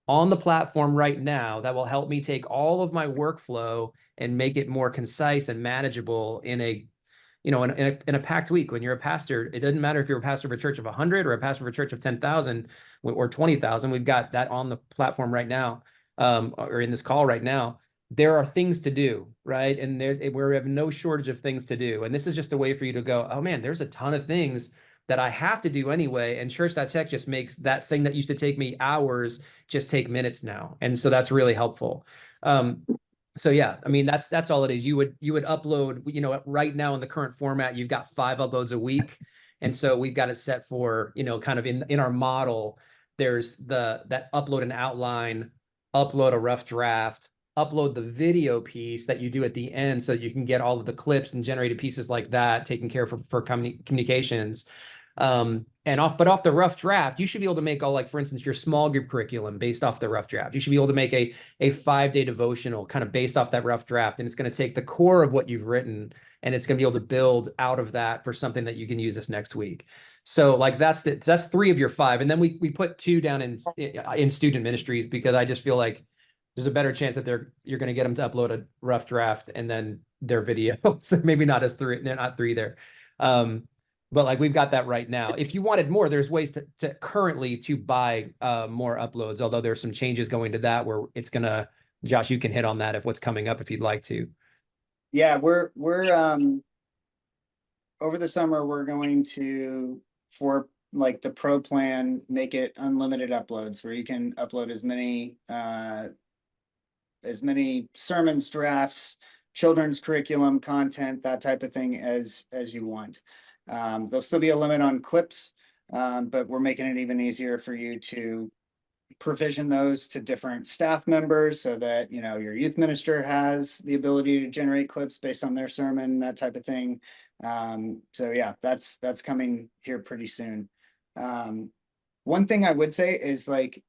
on the platform right now that will help me take all of my workflow and make it more concise and manageable in a, you know, in a packed week. When you're a pastor, it doesn't matter if you're a pastor of a church of 100 or a pastor of a church of 10,000 or 20,000. We've got that on the platform right now, or in this call right now. There are things to do, right? And we have no shortage of things to do. And this is just a way for you to go, oh man, there's a ton of things that I have to do anyway. And Church.tech just makes that thing that used to take me hours just take minutes now. And so that's really helpful. So yeah, I mean, that's all it is. You would upload, you know, right now in the current format, you've got 5 uploads a week. And so we've got it set for, you know, kind of in our model, there's that upload an outline, upload a rough draft, upload the video piece that you do at the end so that you can get all of the clips and generated pieces like that taken care of for communications. But off the rough draft, you should be able to make all, like, for instance, your small group curriculum based off the rough draft. You should be able to make a 5-day devotional kind of based off that rough draft. And it's going to take the core of what you've written and it's going to be able to build out of that for something that you can use this next week. So like that's 3 of your 5. And then we put 2 down in student ministries, because I just feel like there's a better chance that you're going to get them to upload a rough draft and then their video. So maybe not as 3, they're not 3 there. But like we've got that right now. If you wanted more, there's ways to currently to buy more uploads, although there's some changes going to that where it's gonna, Josh, you can hit on that if what's coming up if you'd like to. Yeah, we're over the summer, we're going to, for like the pro plan, make it unlimited uploads where you can upload as many sermons, drafts, children's curriculum content, that type of thing as you want. There'll still be a limit on clips, but we're making it even easier for you to provision those to different staff members so that, you know, your youth minister has the ability to generate clips based on their sermon, that type of thing. So yeah, that's coming here pretty soon. One thing I would say is like,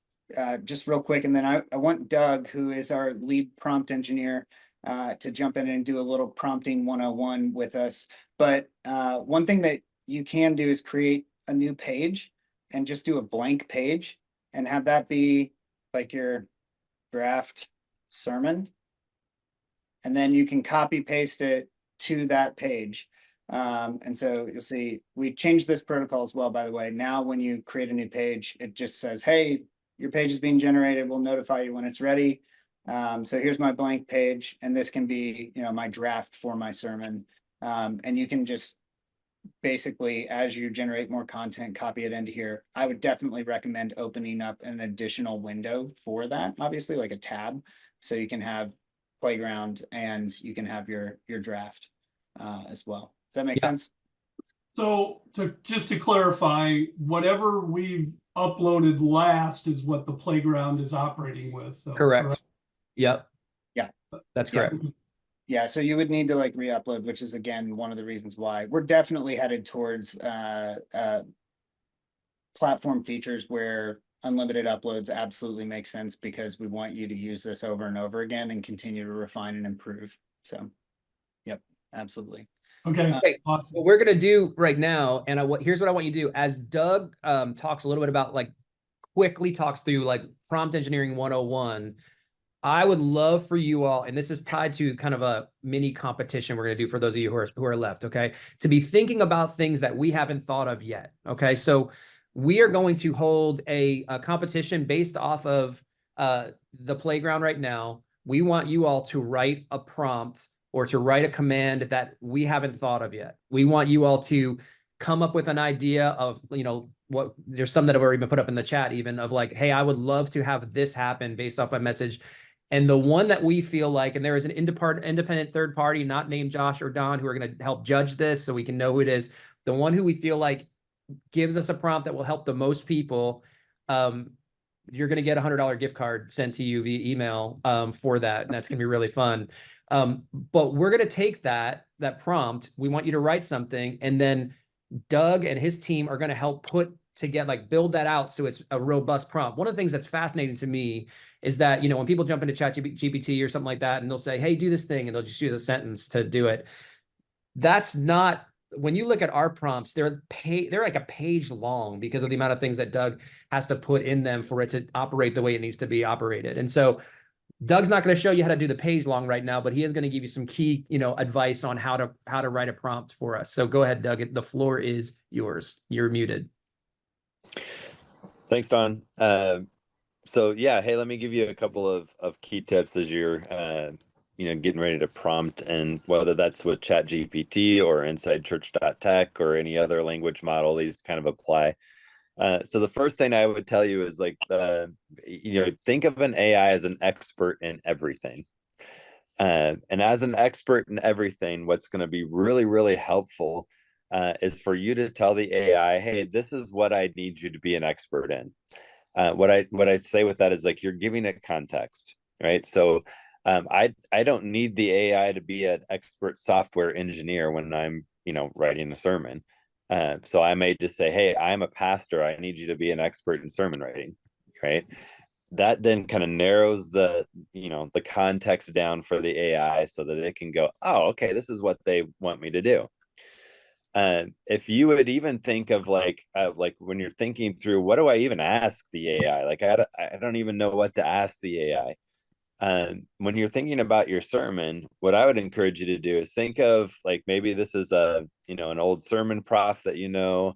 just real quick, and then I want Doug, who is our lead prompt engineer, to jump in and do a little prompting 101 with us. But one thing that you can do is create a new page and just do a blank page and have that be like your draft sermon. And then you can copy paste it to that page. And so you'll see we changed this protocol as well, by the way. Now, when you create a new page, it just says, hey, your page is being generated. We'll notify you when it's ready. So here's my blank page, and this can be, you know, my draft for my sermon. And you can just basically, as you generate more content, copy it into here. I would definitely recommend opening up an additional window for that, obviously like a tab, so you can have Playground and you can have your draft as well. Does that make sense? So just to clarify, whatever we've uploaded last is what the Playground is operating with. Though, correct. Yep. Yeah. That's correct. Yeah, so you would need to like re-upload, which is again one of the reasons why we're definitely headed towards platform features where unlimited uploads absolutely make sense, because we want you to use this over and over again and continue to refine and improve. So, yep, absolutely. Okay. Awesome. What we're gonna do right now, and here's what I want you to do. As Doug talks a little bit about, like, quickly talks through like prompt engineering 101. I would love for you all, and this is tied to kind of a mini competition we're going to do for those of you who are left, okay, to be thinking about things that we haven't thought of yet, okay? So we are going to hold a competition based off of the Playground right now. We want you all to write a prompt or to write a command that we haven't thought of yet. We want you all to come up with an idea of, you know, there's some that have already been put up in the chat even, of like, hey, I would love to have this happen based off my message. And the one that we feel like, and there is an independent third party, not named Josh or Don, who are going to help judge this so we can know who it is. The one who we feel like gives us a prompt that will help the most people, you're going to get a $100 gift card sent to you via email for that. And that's going to be really fun. But we're going to take that prompt. We want you to write something, and then Doug and his team are going to help put together, like, build that out so it's a robust prompt. One of the things that's fascinating to me is that, you know, when people jump into ChatGPT or something like that, and they'll say, hey, do this thing, and they'll just use a sentence to do it. That's not, when you look at our prompts, they're like a page long because of the amount of things that Doug has to put in them for it to operate the way it needs to be operated. And so Doug's not going to show you how to do the page long right now, but he is going to give you some key, you know, advice on how to write a prompt for us. So go ahead, Doug. The floor is yours. You're muted. Thanks, Don. So yeah, hey, let me give you a couple of key tips as you're getting ready to prompt, and whether that's with ChatGPT or InsideChurch.tech or any other language model, these kind of apply. So the first thing I would tell you is, like, think of an AI as an expert in everything. And as an expert in everything, what's going to be really, really helpful is for you to tell the AI, hey, this is what I need you to be an expert in. What I say with that is like you're giving it context, right? So I don't need the AI to be an expert software engineer when I'm, you know, writing a sermon. So I may just say, hey, I'm a pastor. I need you to be an expert in sermon writing, right? That then kind of narrows the, you know, the context down for the AI so that it can go, oh, okay, this is what they want me to do. If you would even think of like when you're thinking through, what do I even ask the AI? Like I don't even know what to ask the AI. When you're thinking about your sermon, what I would encourage you to do is think of like, maybe this is a, you know, an old sermon prof that, you know,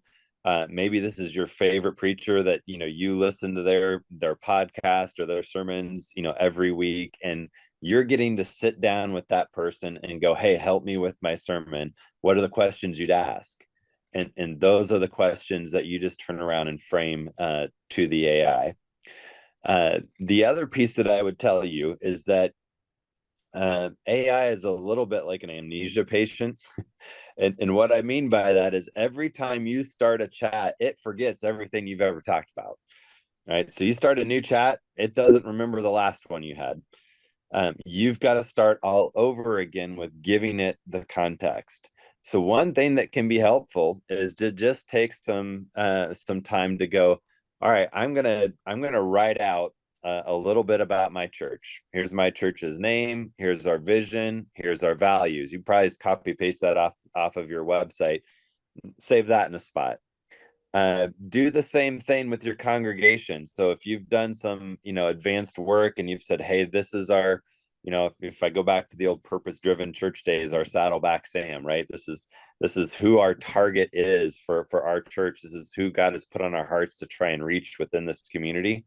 maybe this is your favorite preacher that, you know, you listen to their podcast or their sermons, you know, every week, and you're getting to sit down with that person and go, hey, help me with my sermon. What are the questions you'd ask? And those are the questions that you just turn around and frame to the AI. The other piece that I would tell you is that AI is a little bit like an amnesia patient. And what I mean by that is every time you start a chat, it forgets everything you've ever talked about. Right. So you start a new chat, it doesn't remember the last one you had. You've got to start all over again with giving it the context. So one thing that can be helpful is to just take some time to go, all right, I'm gonna write out a little bit about my church. Here's my church's name. Here's our vision. Here's our values. You probably just copy paste that off of your website. Save that in a spot. Do the same thing with your congregation. So if you've done some, you know, advanced work and you've said, hey, this is our, you know, if I go back to the old purpose-driven church days, our Saddleback Sam, right? This is who our target is for our church. This is who God has put on our hearts to try and reach within this community.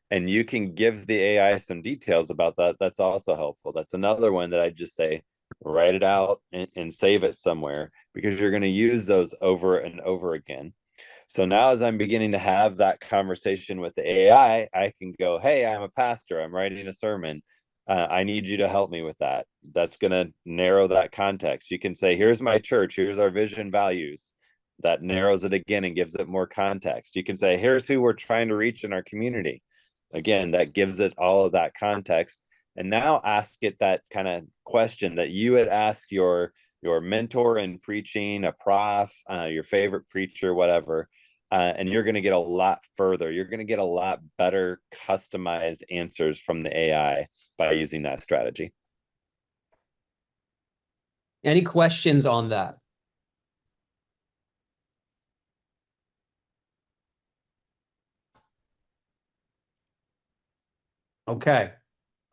And you can give the AI some details about that. That's also helpful. That's another one that I just say, write it out and save it somewhere, because you're going to use those over and over again. So now as I'm beginning to have that conversation with the AI, I can go, hey, I'm a pastor. I'm writing a sermon. I need you to help me with that. That's going to narrow that context. You can say, here's my church. Here's our vision values. That narrows it again and gives it more context. You can say, here's who we're trying to reach in our community. Again, that gives it all of that context. And now ask it that kind of question that you would ask your mentor in preaching, a prof, your favorite preacher, whatever. And you're going to get a lot further. You're going to get a lot better customized answers from the AI by using that strategy. Any questions on that? Okay.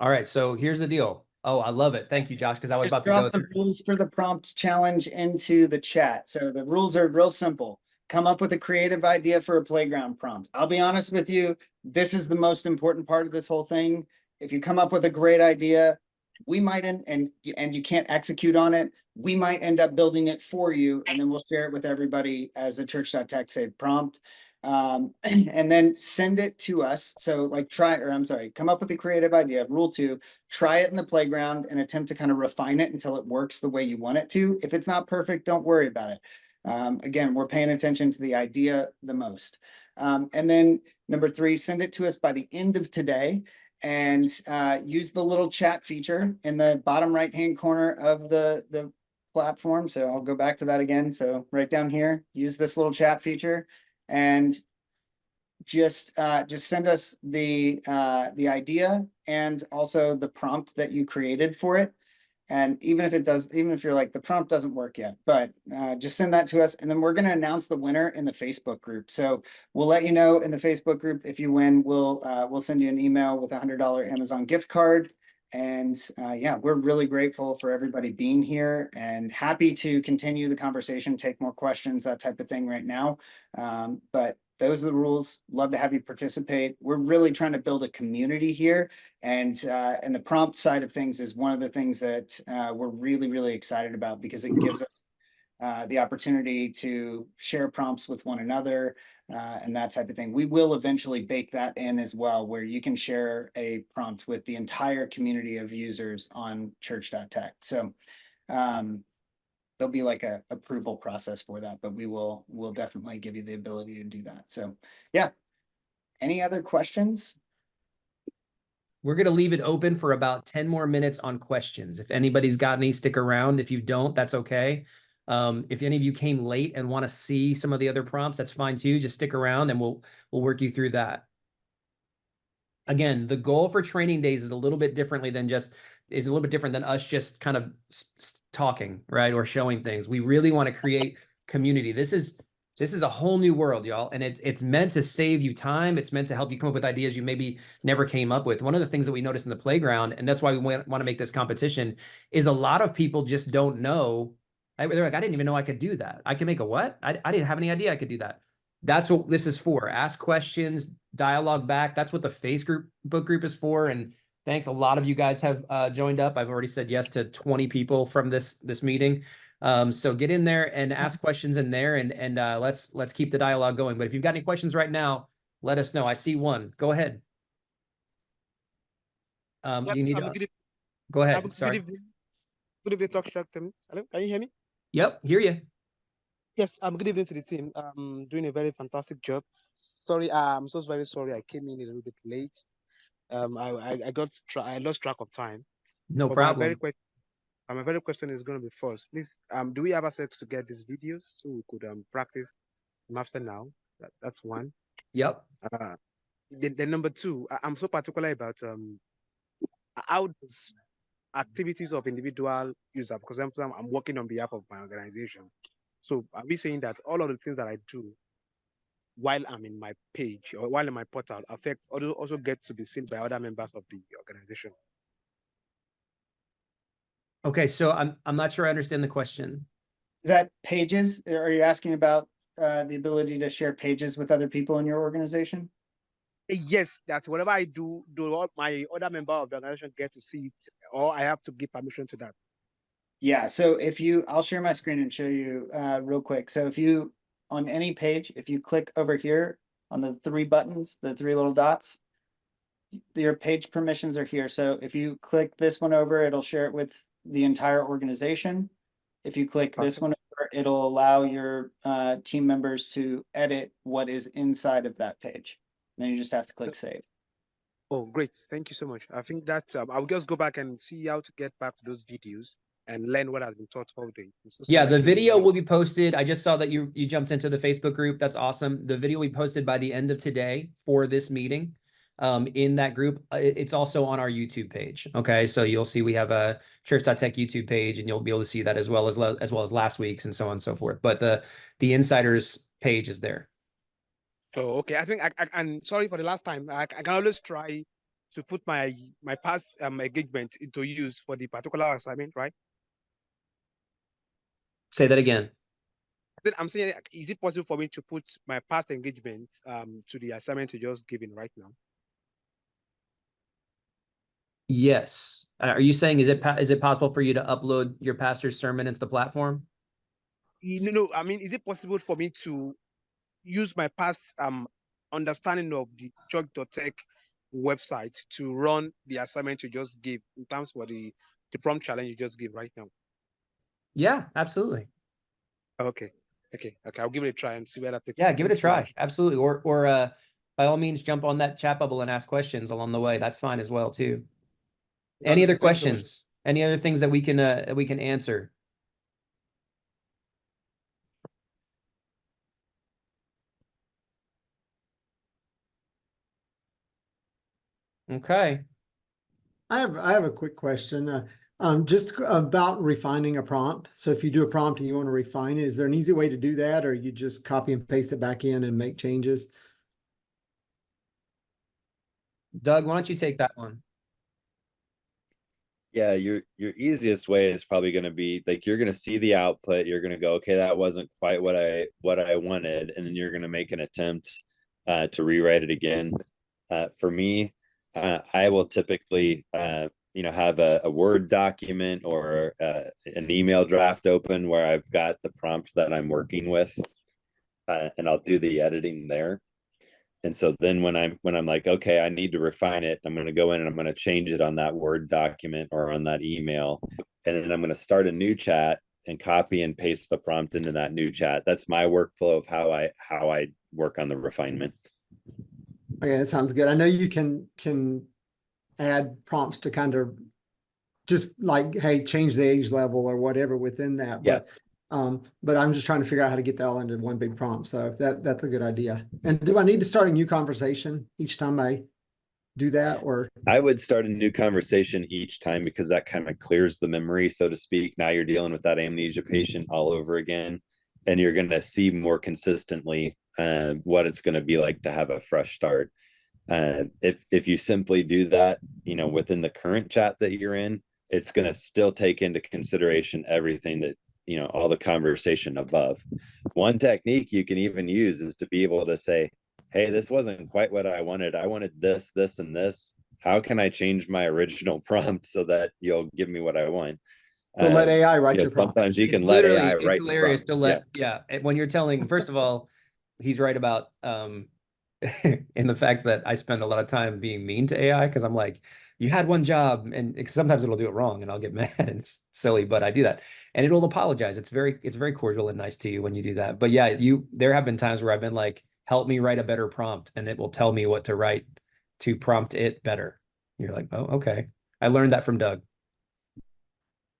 All right. So here's the deal. Oh, I love it. Thank you, Josh, because I was Just about to go drop the through. rules for the prompt challenge into the chat. So the rules are real simple. Come up with a creative idea for a playground prompt. I'll be honest with you, this is the most important part of this whole thing. If you come up with a great idea, we might and you can't execute on it, we might end up building it for you, and then we'll share it with everybody as a church.tech saved prompt. And then send it to us. So like come up with a creative idea. Rule 2, try it in the playground and attempt to kind of refine it until it works the way you want it to. If it's not perfect, don't worry about it. Again, we're paying attention to the idea the most. And then number 3, send it to us by the end of today, and use the little chat feature in the bottom right-hand corner of the platform. So I'll go back to that again. So right down here, use this little chat feature. And just send us the idea and also the prompt that you created for it. And even if you're like, the prompt doesn't work yet, but just send that to us. And then we're going to announce the winner in the Facebook group. So we'll let you know in the Facebook group. If you win, we'll send you an email with $100 Amazon gift card. And yeah, we're really grateful for everybody being here and happy to continue the conversation, take more questions, that type of thing right now. But those are the rules. Love to have you participate. We're really trying to build a community here. And the prompt side of things is one of the things that we're really, really excited about, because it gives us the opportunity to share prompts with one another and that type of thing. We will eventually bake that in as well, where you can share a prompt with the entire community of users on church.tech. So there'll be like a approval process for that, but we'll definitely give you the ability to do that. So yeah. Any other questions? We're going to leave it open for about 10 more minutes on questions. If anybody's got any, stick around. If you don't, that's okay. If any of you came late and want to see some of the other prompts, that's fine too. Just stick around and we'll work you through that. Again, the goal for training days is a little bit different than us just kind of talking, right? Or showing things. We really want to create community. This is a whole new world, y'all. And it's meant to save you time. It's meant to help you come up with ideas you maybe never came up with. One of the things that we noticed in the playground, and that's why we want to make this competition, is a lot of people just don't know. They're like, I didn't even know I could do that. I can make a what? I didn't have any idea I could do that. That's what this is for. Ask questions, dialogue back. That's what the Facebook group is for. And thanks. A lot of you guys have joined up. I've already said yes to 20 people from this meeting. So get in there and ask questions in there, and let's keep the dialogue going. But if you've got any questions right now, let us know. I see one. Go ahead. Yes, you need I'm to, good, go ahead. good Sorry. evening. Good evening, talk track team. Hello, can you hear me? Yep, hear you. Yes, good evening to the team. Doing a very fantastic job. Sorry, I'm so very sorry. I came in a little bit late. I lost track of time. No But problem. my very question is going to be first. Please, do we have access to get these videos so we could practice master now? That's one. Yep. Then number two, I'm so particular about how does activities of individual user, because I'm working on behalf of my organization. So are we saying that all of the things that I do while I'm in my page or while in my portal also get to be seen by other members of the organization? Okay, so I'm not sure I understand the question. Is that pages? Are you asking about the ability to share pages with other people in your organization? Yes, that whatever I do all my other member of the organization get to see it, or I have to give permission to that. Yeah, so I'll share my screen and show you real quick. So on any page, if you click over here on the three buttons, the three little dots, your page permissions are here. So if you click this one over, it'll share it with the entire organization. If you click this one over, it'll allow your team members to edit what is inside of that page. Then you just have to click save. Oh, great. Thank you so much. I think that I'll just go back and see how to get back to those videos and learn what has been taught all day. Yeah, the video will be posted. I just saw that you jumped into the Facebook group. That's awesome. The video will be posted by the end of today for this meeting. In that group, it's also on our YouTube page. Okay, so you'll see we have a Church.tech YouTube page, and you'll be able to see that as well as last week's and so on and so forth. But the insiders page is there. Oh, okay. I think and sorry for the last time. I can always try to put my past engagement into use for the particular assignment, right? Say that again. Then I'm saying, is it possible for me to put my past engagement to the assignment you're just giving right now? Yes. Are you saying is it possible for you to upload your pastor's sermon into the platform? No, I mean, is it possible for me to use my past understanding of the Church.tech website to run the assignment you just gave in terms for the prompt challenge you just gave right now? Yeah, absolutely. Okay. I'll give it a try and see where that takes. Yeah, give it a try. Absolutely. Or by all means, jump on that chat bubble and ask questions along the way. That's fine as well too. Any other questions? Any other things that we can answer? Okay. I have a quick question. Just about refining a prompt. So if you do a prompt and you want to refine it, is there an easy way to do that, or you just copy and paste it back in and make changes? Doug, why don't you take that one? Yeah, your easiest way is probably going to be like you're going to see the output. You're going to go, okay, that wasn't quite what I wanted, and then you're going to make an attempt to rewrite it again. For me, I will typically have a Word document or an email draft open where I've got the prompt that I'm working with, and I'll do the editing there. And so then when I'm like, okay, I need to refine it, I'm going to go in and I'm going to change it on that Word document or on that email. And then I'm going to start a new chat and copy and paste the prompt into that new chat. That's my workflow of how I work on the refinement. Okay, that sounds good. I know you can add prompts to kind of just like, hey, change the age level or whatever within that. Yeah. But I'm just trying to figure out how to get that all into one big prompt. So that's a good idea. And do I need to start a new conversation each time I do that, or? I would start a new conversation each time, because that kind of clears the memory, so to speak. Now you're dealing with that amnesia patient all over again, and you're going to see more consistently what it's going to be like to have a fresh start. If you simply do that, within the current chat that you're in, it's going to still take into consideration everything that, all the conversation above. One technique you can even use is to be able to say, hey, this wasn't quite what I wanted. I wanted this, this, and this. How can I change my original prompt so that you'll give me what I want? So let AI write your prompt. Sometimes you can It's let literally- AI it's write the hilarious to prompt. let, when you're telling, first of all, he's right about, in the fact that I spend a lot of time being mean to AI, because I'm like, you had one job, and sometimes it'll do it wrong and I'll get mad, and it's silly, but I do that. And it'll apologize. It's very cordial and nice to you when you do that. But yeah, there have been times where I've been like, help me write a better prompt, and it will tell me what to write to prompt it better. You're like, oh, okay. I learned that from Doug.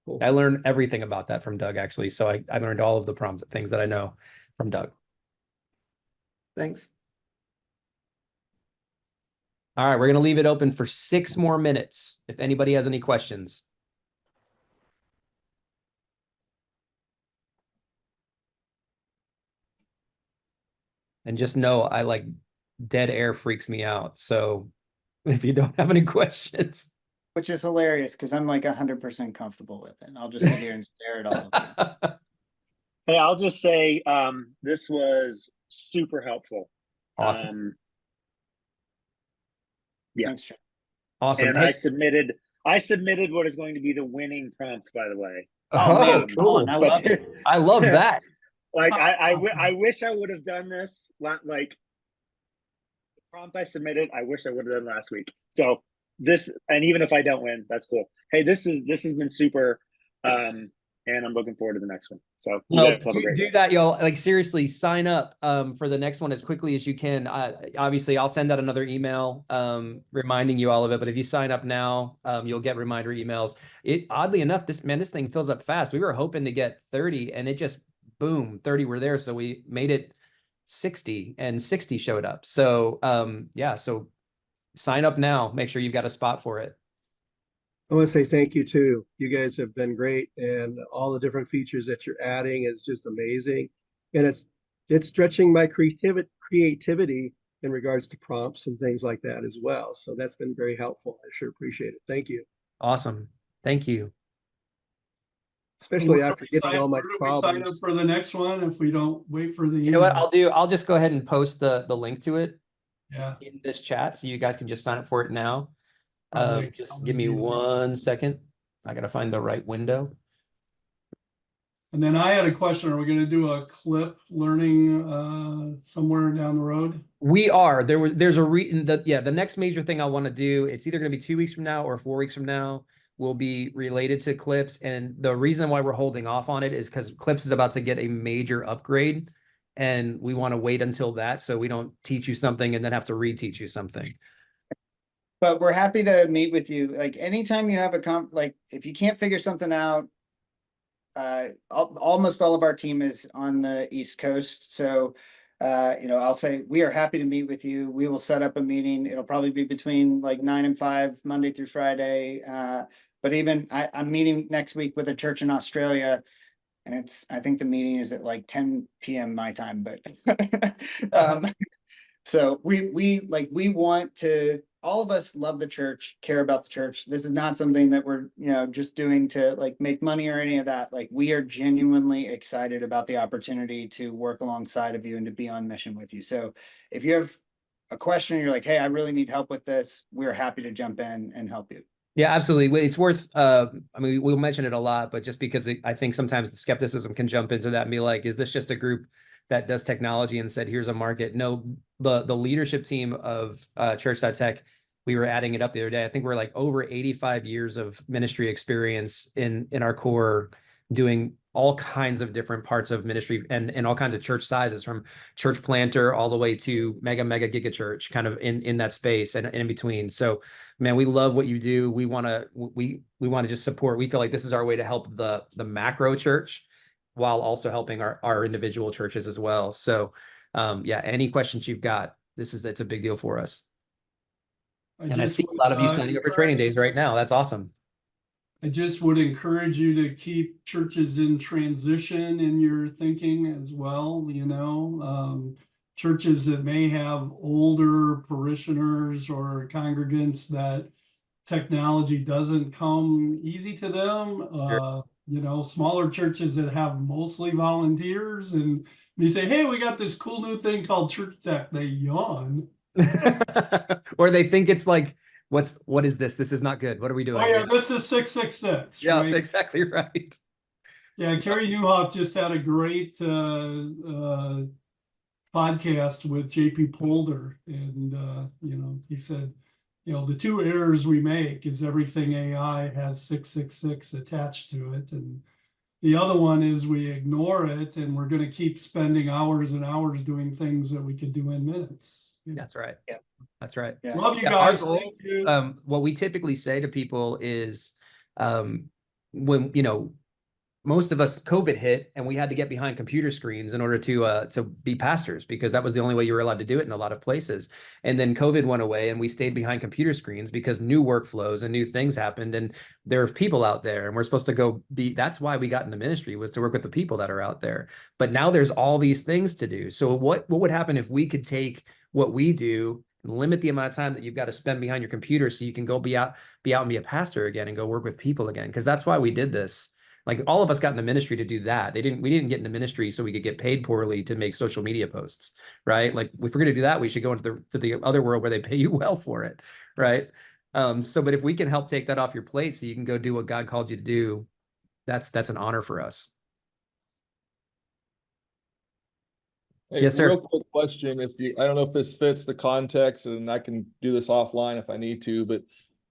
Cool. I learned everything about that from Doug, actually. So I learned all of the prompt things that I know from Doug. Thanks. All right, we're going to leave it open for 6 more minutes if anybody has any questions. And just know I like dead air freaks me out. So if you don't have any questions. Which is hilarious because I'm like 100% comfortable with it. I'll just sit here and stare at all of you. Hey, I'll just say this was super helpful. Awesome. Yeah. Thanks, Sean. Awesome. And Hey- I submitted what is going to be the winning prompt, by the way. Oh, man, cool. Colin, I love it. I love that. Like I wish I would have done this. Like the prompt I submitted, I wish I would have done last week. So this, and even if I don't win, that's cool. Hey, this has been super, and I'm looking forward to the next one. So you Well, guys have a great do day. that, y'all. Like, seriously, sign up for the next one as quickly as you can. Obviously, I'll send out another email reminding you all of it. But if you sign up now, you'll get reminder emails. Oddly enough, this thing fills up fast. We were hoping to get 30, and it just boom, 30 were there. So we made it 60, and 60 showed up. So yeah, so sign up now. Make sure you've got a spot for it. I want to say thank you too. You guys have been great, and all the different features that you're adding is just amazing. And it's stretching my creativity in regards to prompts and things like that as well. So that's been very helpful. I sure appreciate it. Thank you. Awesome. Thank you. Especially Where do after we getting sign- all my where do we sign up problems. for the next one if we don't wait for the You know what email? I'll do? I'll just go ahead and post the link to it Yeah. in this chat, so you guys can just sign up for it now. Probably Just give me 1 second. I gotta find the right window. And then I had a question. Are we going to do a clip learning somewhere down the road? We are. There's a the next major thing I want to do, it's either going to be 2 weeks from now or 4 weeks from now, will be related to Clips. And the reason why we're holding off on it is because Clips is about to get a major upgrade, and we want to wait until that so we don't teach you something and then have to reteach you something. But we're happy to meet with you. Like anytime you have like if you can't figure something out, almost all of our team is on the East Coast. So, I'll say we are happy to meet with you. We will set up a meeting. It'll probably be between like 9 and 5, Monday through Friday. But even I'm meeting next week with a church in Australia, and I think the meeting is at like 10 p.m. my time, but so we want to, all of us love the church, care about the church. This is not something that we're, just doing to like make money or any of that. Like we are genuinely excited about the opportunity to work alongside of you and to be on mission with you. So if you have a question, you're like, hey, I really need help with this, we're happy to jump in and help you. Yeah, absolutely. It's worth, we'll mention it a lot, but just because I think sometimes the skepticism can jump into that and be like, is this just a group that does technology and said, here's a market? No, the leadership team of Church.tech, we were adding it up the other day. I think we're like over 85 years of ministry experience in our core, doing all kinds of different parts of ministry and all kinds of church sizes, from church planter all the way to mega giga church, kind of in that space and in between. So man, we love what you do. We want to just support. We feel like this is our way to help the macro church while also helping our individual churches as well. So yeah, any questions you've got, it's a big deal for us. And I see a lot of you signing up for training days right now. That's awesome. I just would encourage you to keep churches in transition in your thinking as well, you know. Churches that may have older parishioners or congregants that technology doesn't come easy to them. Sure. You know, smaller churches that have mostly volunteers, and you say, hey, we got this cool new thing called Church Tech, they yawn. Or they think it's like, what is this? This is not good. What are we doing? Oh yeah, this is 666. Yeah, right? exactly right. Yeah, Kerry Newhoff just had a great podcast with JP Polder, and you know, he said, you know, the two errors we make is everything AI has 666 attached to it, and the other one is we ignore it, and we're going to keep spending hours and hours doing things that we could do in minutes. That's right. Yeah. That's right. Yeah. Love you Yeah, our guys. goal, Thank you. what we typically say to people is, when, you know, most of us, COVID hit and we had to get behind computer screens in order to be pastors, because that was the only way you were allowed to do it in a lot of places. And then COVID went away and we stayed behind computer screens because new workflows and new things happened, and there are people out there, and we're supposed to go that's why we got into ministry, was to work with the people that are out there. But now there's all these things to do. So what would happen if we could take what we do, limit the amount of time that you've got to spend behind your computer so you can go be out and be a pastor again and go work with people again? Because that's why we did this. Like, all of us got into ministry to do that. We didn't get into ministry so we could get paid poorly to make social media posts, right? Like, if we're going to do that, we should go into the other world where they pay you well for it, right? But if we can help take that off your plate so you can go do what God called you to do, that's an honor for us. Hey, Yes, sir. Real quick question. I don't know if this fits the context, and I can do this offline if I need to, but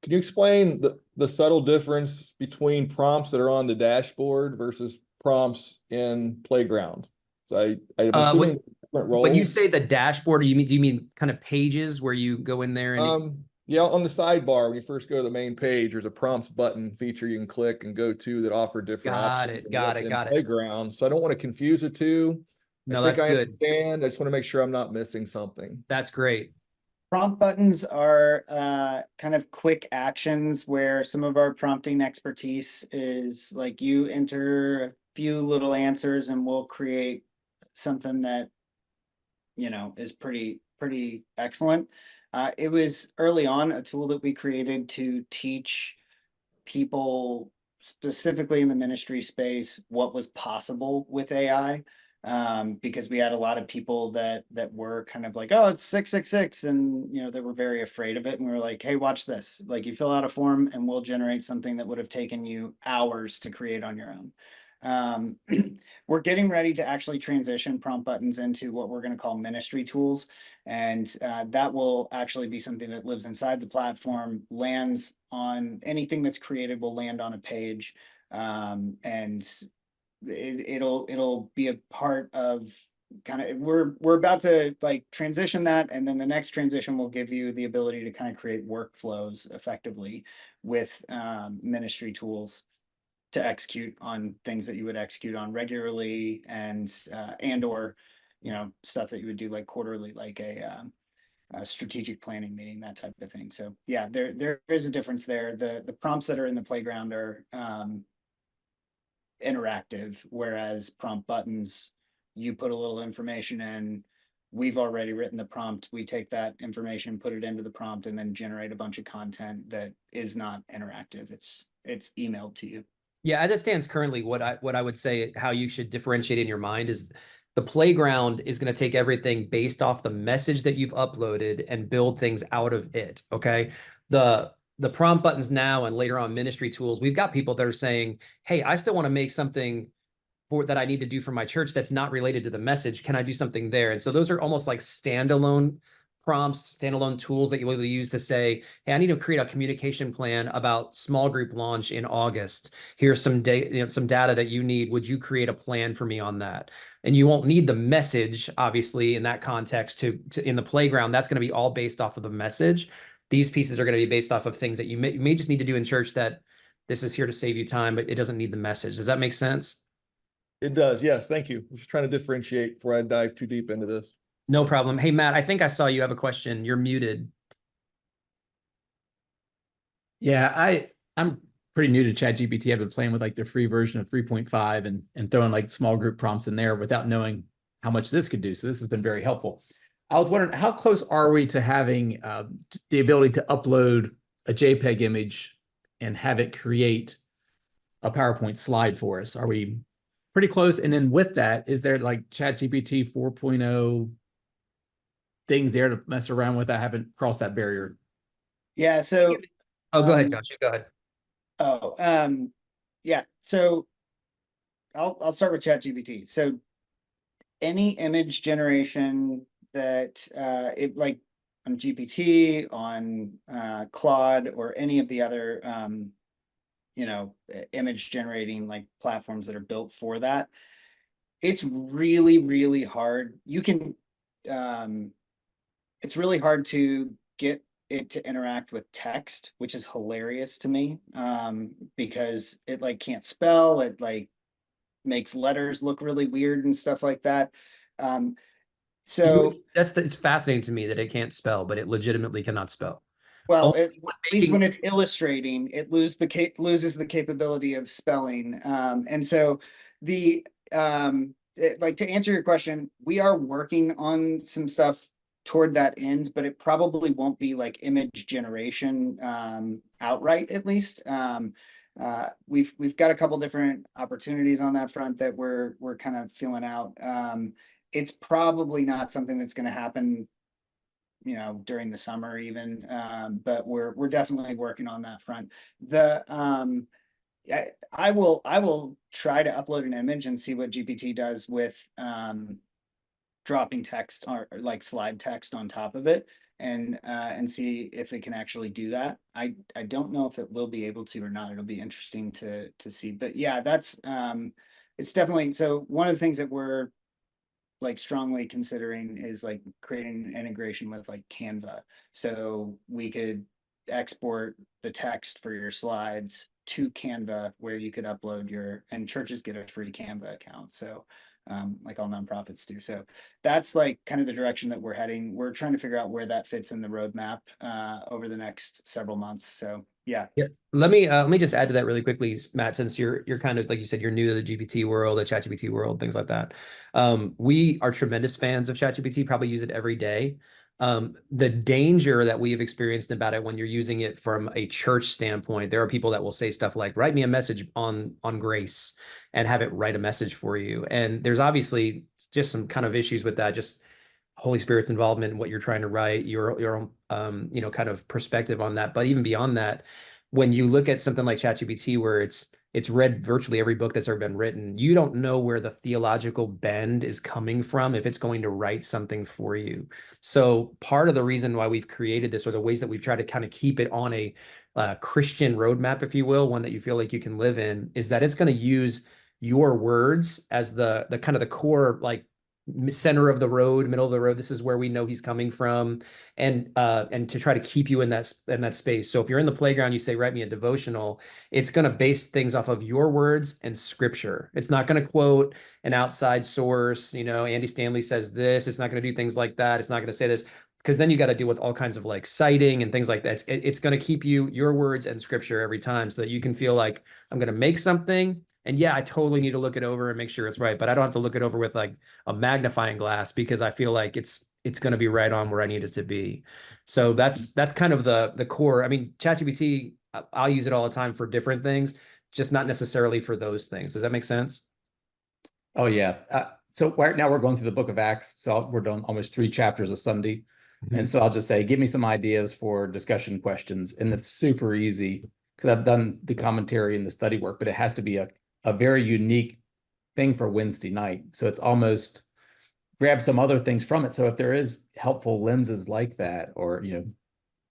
can you explain the subtle difference between prompts that are on the dashboard versus prompts in Playground? So I'm assuming different roles. When you say the dashboard, do you mean kind of pages where you go in there and yeah, on the sidebar, when you first go to the main page, there's a prompts button feature you can click and go to that offer different options. Got it. Playground. So I don't want to confuse the two. No, I think that's good. understand. I just want to make sure I'm not missing something. That's great. Prompt buttons are kind of quick actions where some of our prompting expertise is like you enter a few little answers and we'll create something that, you know, is pretty excellent. It was early on a tool that we created to teach people specifically in the ministry space what was possible with AI. Because we had a lot of people that were kind of like, oh, it's 666, and you know, they were very afraid of it, and we were like, hey, watch this. Like, you fill out a form and we'll generate something that would have taken you hours to create on your own. We're getting ready to actually transition prompt buttons into what we're going to call ministry tools, and that will actually be something that lives inside the platform, lands on anything that's created, will land on a page, and it'll be a part of kind of, we're about to like transition that, and then the next transition will give you the ability to kind of create workflows effectively with ministry tools to execute on things that you would execute on regularly, and or, you know, stuff that you would do like quarterly, like a strategic planning meeting, that type of thing. So yeah, there is a difference there. The prompts that are in the Playground are interactive, whereas prompt buttons, you put a little information in, we've already written the prompt, we take that information, put it into the prompt, and then generate a bunch of content that is not interactive. It's emailed to you. Yeah, as it stands currently, what I would say how you should differentiate in your mind is the Playground is going to take everything based off the message that you've uploaded and build things out of it. Okay. The prompt buttons now and later on ministry tools, we've got people that are saying, hey, I still want to make something that I need to do for my church that's not related to the message. Can I do something there? And so those are almost like standalone prompts, standalone tools that you'll use to say, hey, I need to create a communication plan about small group launch in August. Here's some some data that you need. Would you create a plan for me on that? And you won't need the message, obviously, in that context to in the playground. That's going to be all based off of the message. These pieces are going to be based off of things that you may just need to do in church, that this is here to save you time, but it doesn't need the message. Does that make sense? It does. Yes. Thank you. I'm just trying to differentiate before I dive too deep into this. No problem. Hey, Matt, I think I saw you have a question. You're muted. Yeah, I'm pretty new to ChatGPT. I've been playing with like the free version of 3.5 and throwing like small group prompts in there without knowing how much this could do. So this has been very helpful. I was wondering, how close are we to having the ability to upload a JPEG image and have it create a PowerPoint slide for us? Are we pretty close? And then with that, is there like ChatGPT 4.0 things there to mess around with? I haven't crossed that barrier. Yeah. So, Oh, go ahead, Josh. You go ahead. Yeah. So I'll start with ChatGPT. So any image generation that it like on GPT, on Claude, or any of the other image generating like platforms that are built for that, it's really, really hard. You can it's really hard to get it to interact with text, which is hilarious to me, because it like can't spell, it like makes letters look really weird and stuff like that. So it's fascinating to me that it can't spell, but it legitimately cannot spell. well, Only at least when it's illustrating, it loses the capability of spelling. And so like to answer your question, we are working on some stuff toward that end, but it probably won't be like image generation outright, at least. We've got a couple different opportunities on that front that we're kind of feeling out. It's probably not something that's going to happen, during the summer even, but we're definitely working on that front. I will try to upload an image and see what GPT does with dropping text or like slide text on top of it, and see if it can actually do that. I don't know if it will be able to or not. It'll be interesting to see. But yeah, that's it's definitely, so one of the things that we're like strongly considering is like creating an integration with like Canva, so we could export the text for your slides to Canva, where you could upload and churches get a free Canva account. So like all nonprofits do. So that's like kind of the direction that we're heading. We're trying to figure out where that fits in the roadmap over the next several months. So yeah. Let me just add to that really quickly, Matt, since you're kind of, like you said, you're new to the GPT world, the ChatGPT world, things like that. We are tremendous fans of ChatGPT, probably use it every day. The danger that we've experienced about it when you're using it from a church standpoint, there are people that will say stuff like, write me a message on grace, and have it write a message for you. And there's obviously just some kind of issues with that, just Holy Spirit's involvement in what you're trying to write, your own kind of perspective on that. But even beyond that, when you look at something like ChatGPT, where it's read virtually every book that's ever been written, you don't know where the theological bend is coming from if it's going to write something for you. So part of the reason why we've created this, or the ways that we've tried to kind of keep it on a Christian roadmap, if you will, one that you feel like you can live in, is that it's going to use your words as the kind of the core, like center of the road, middle of the road. This is where we know he's coming from, and to try to keep you in that space. So if you're in the playground, you say, write me a devotional, it's going to base things off of your words and scripture. It's not going to quote an outside source. Andy Stanley says this. It's not going to do things like that. It's not going to say this, because then you got to deal with all kinds of like citing and things like that. It's going to keep your words and scripture every time, so that you can feel like, I'm going to make something, and yeah, I totally need to look it over and make sure it's right, but I don't have to look it over with like a magnifying glass, because I feel like it's going to be right on where I need it to be. So that's kind of the core. I mean, ChatGPT, I'll use it all the time for different things, just not necessarily for those things. Does that make sense? Oh yeah. So right now we're going through the book of Acts. So we're doing almost 3 chapters a Sunday. And so I'll just say, give me some ideas for discussion questions. And it's super easy, because I've done the commentary and the study work, but it has to be a very unique thing for Wednesday night. So it's almost grab some other things from it. So if there is helpful lenses like that, or, you know,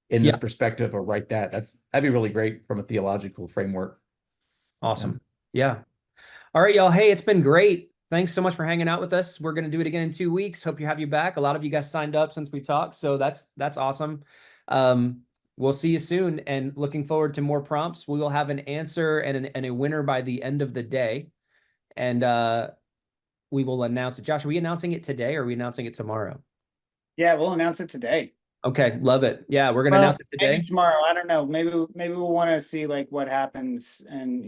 in this Yeah. perspective or write that, that'd be really great from a theological framework. Awesome. Yeah. All right, y'all. Hey, it's been great. Thanks so much for hanging out with us. We're going to do it again in 2 weeks. Hope you have you back. A lot of you guys signed up since we talked, so that's awesome. We'll see you soon, and looking forward to more prompts. We will have an answer and a winner by the end of the day, and we will announce it. Josh, are we announcing it today, or are we announcing it tomorrow? Yeah, we'll announce it today. Okay, love it. Yeah, we're gonna Well, announce it maybe today. tomorrow. I don't know. Maybe we'll want to see like what happens, and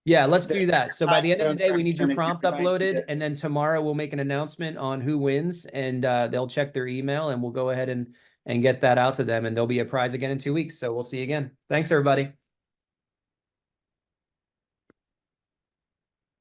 Yeah, let's the do that. So by the end of the day, we need your represented prompt here might be uploaded, good. and then tomorrow we'll make an announcement on who wins, and they'll check their email, and we'll go ahead and get that out to them, and there'll be a prize again in 2 weeks. So we'll see you again. Thanks, everybody.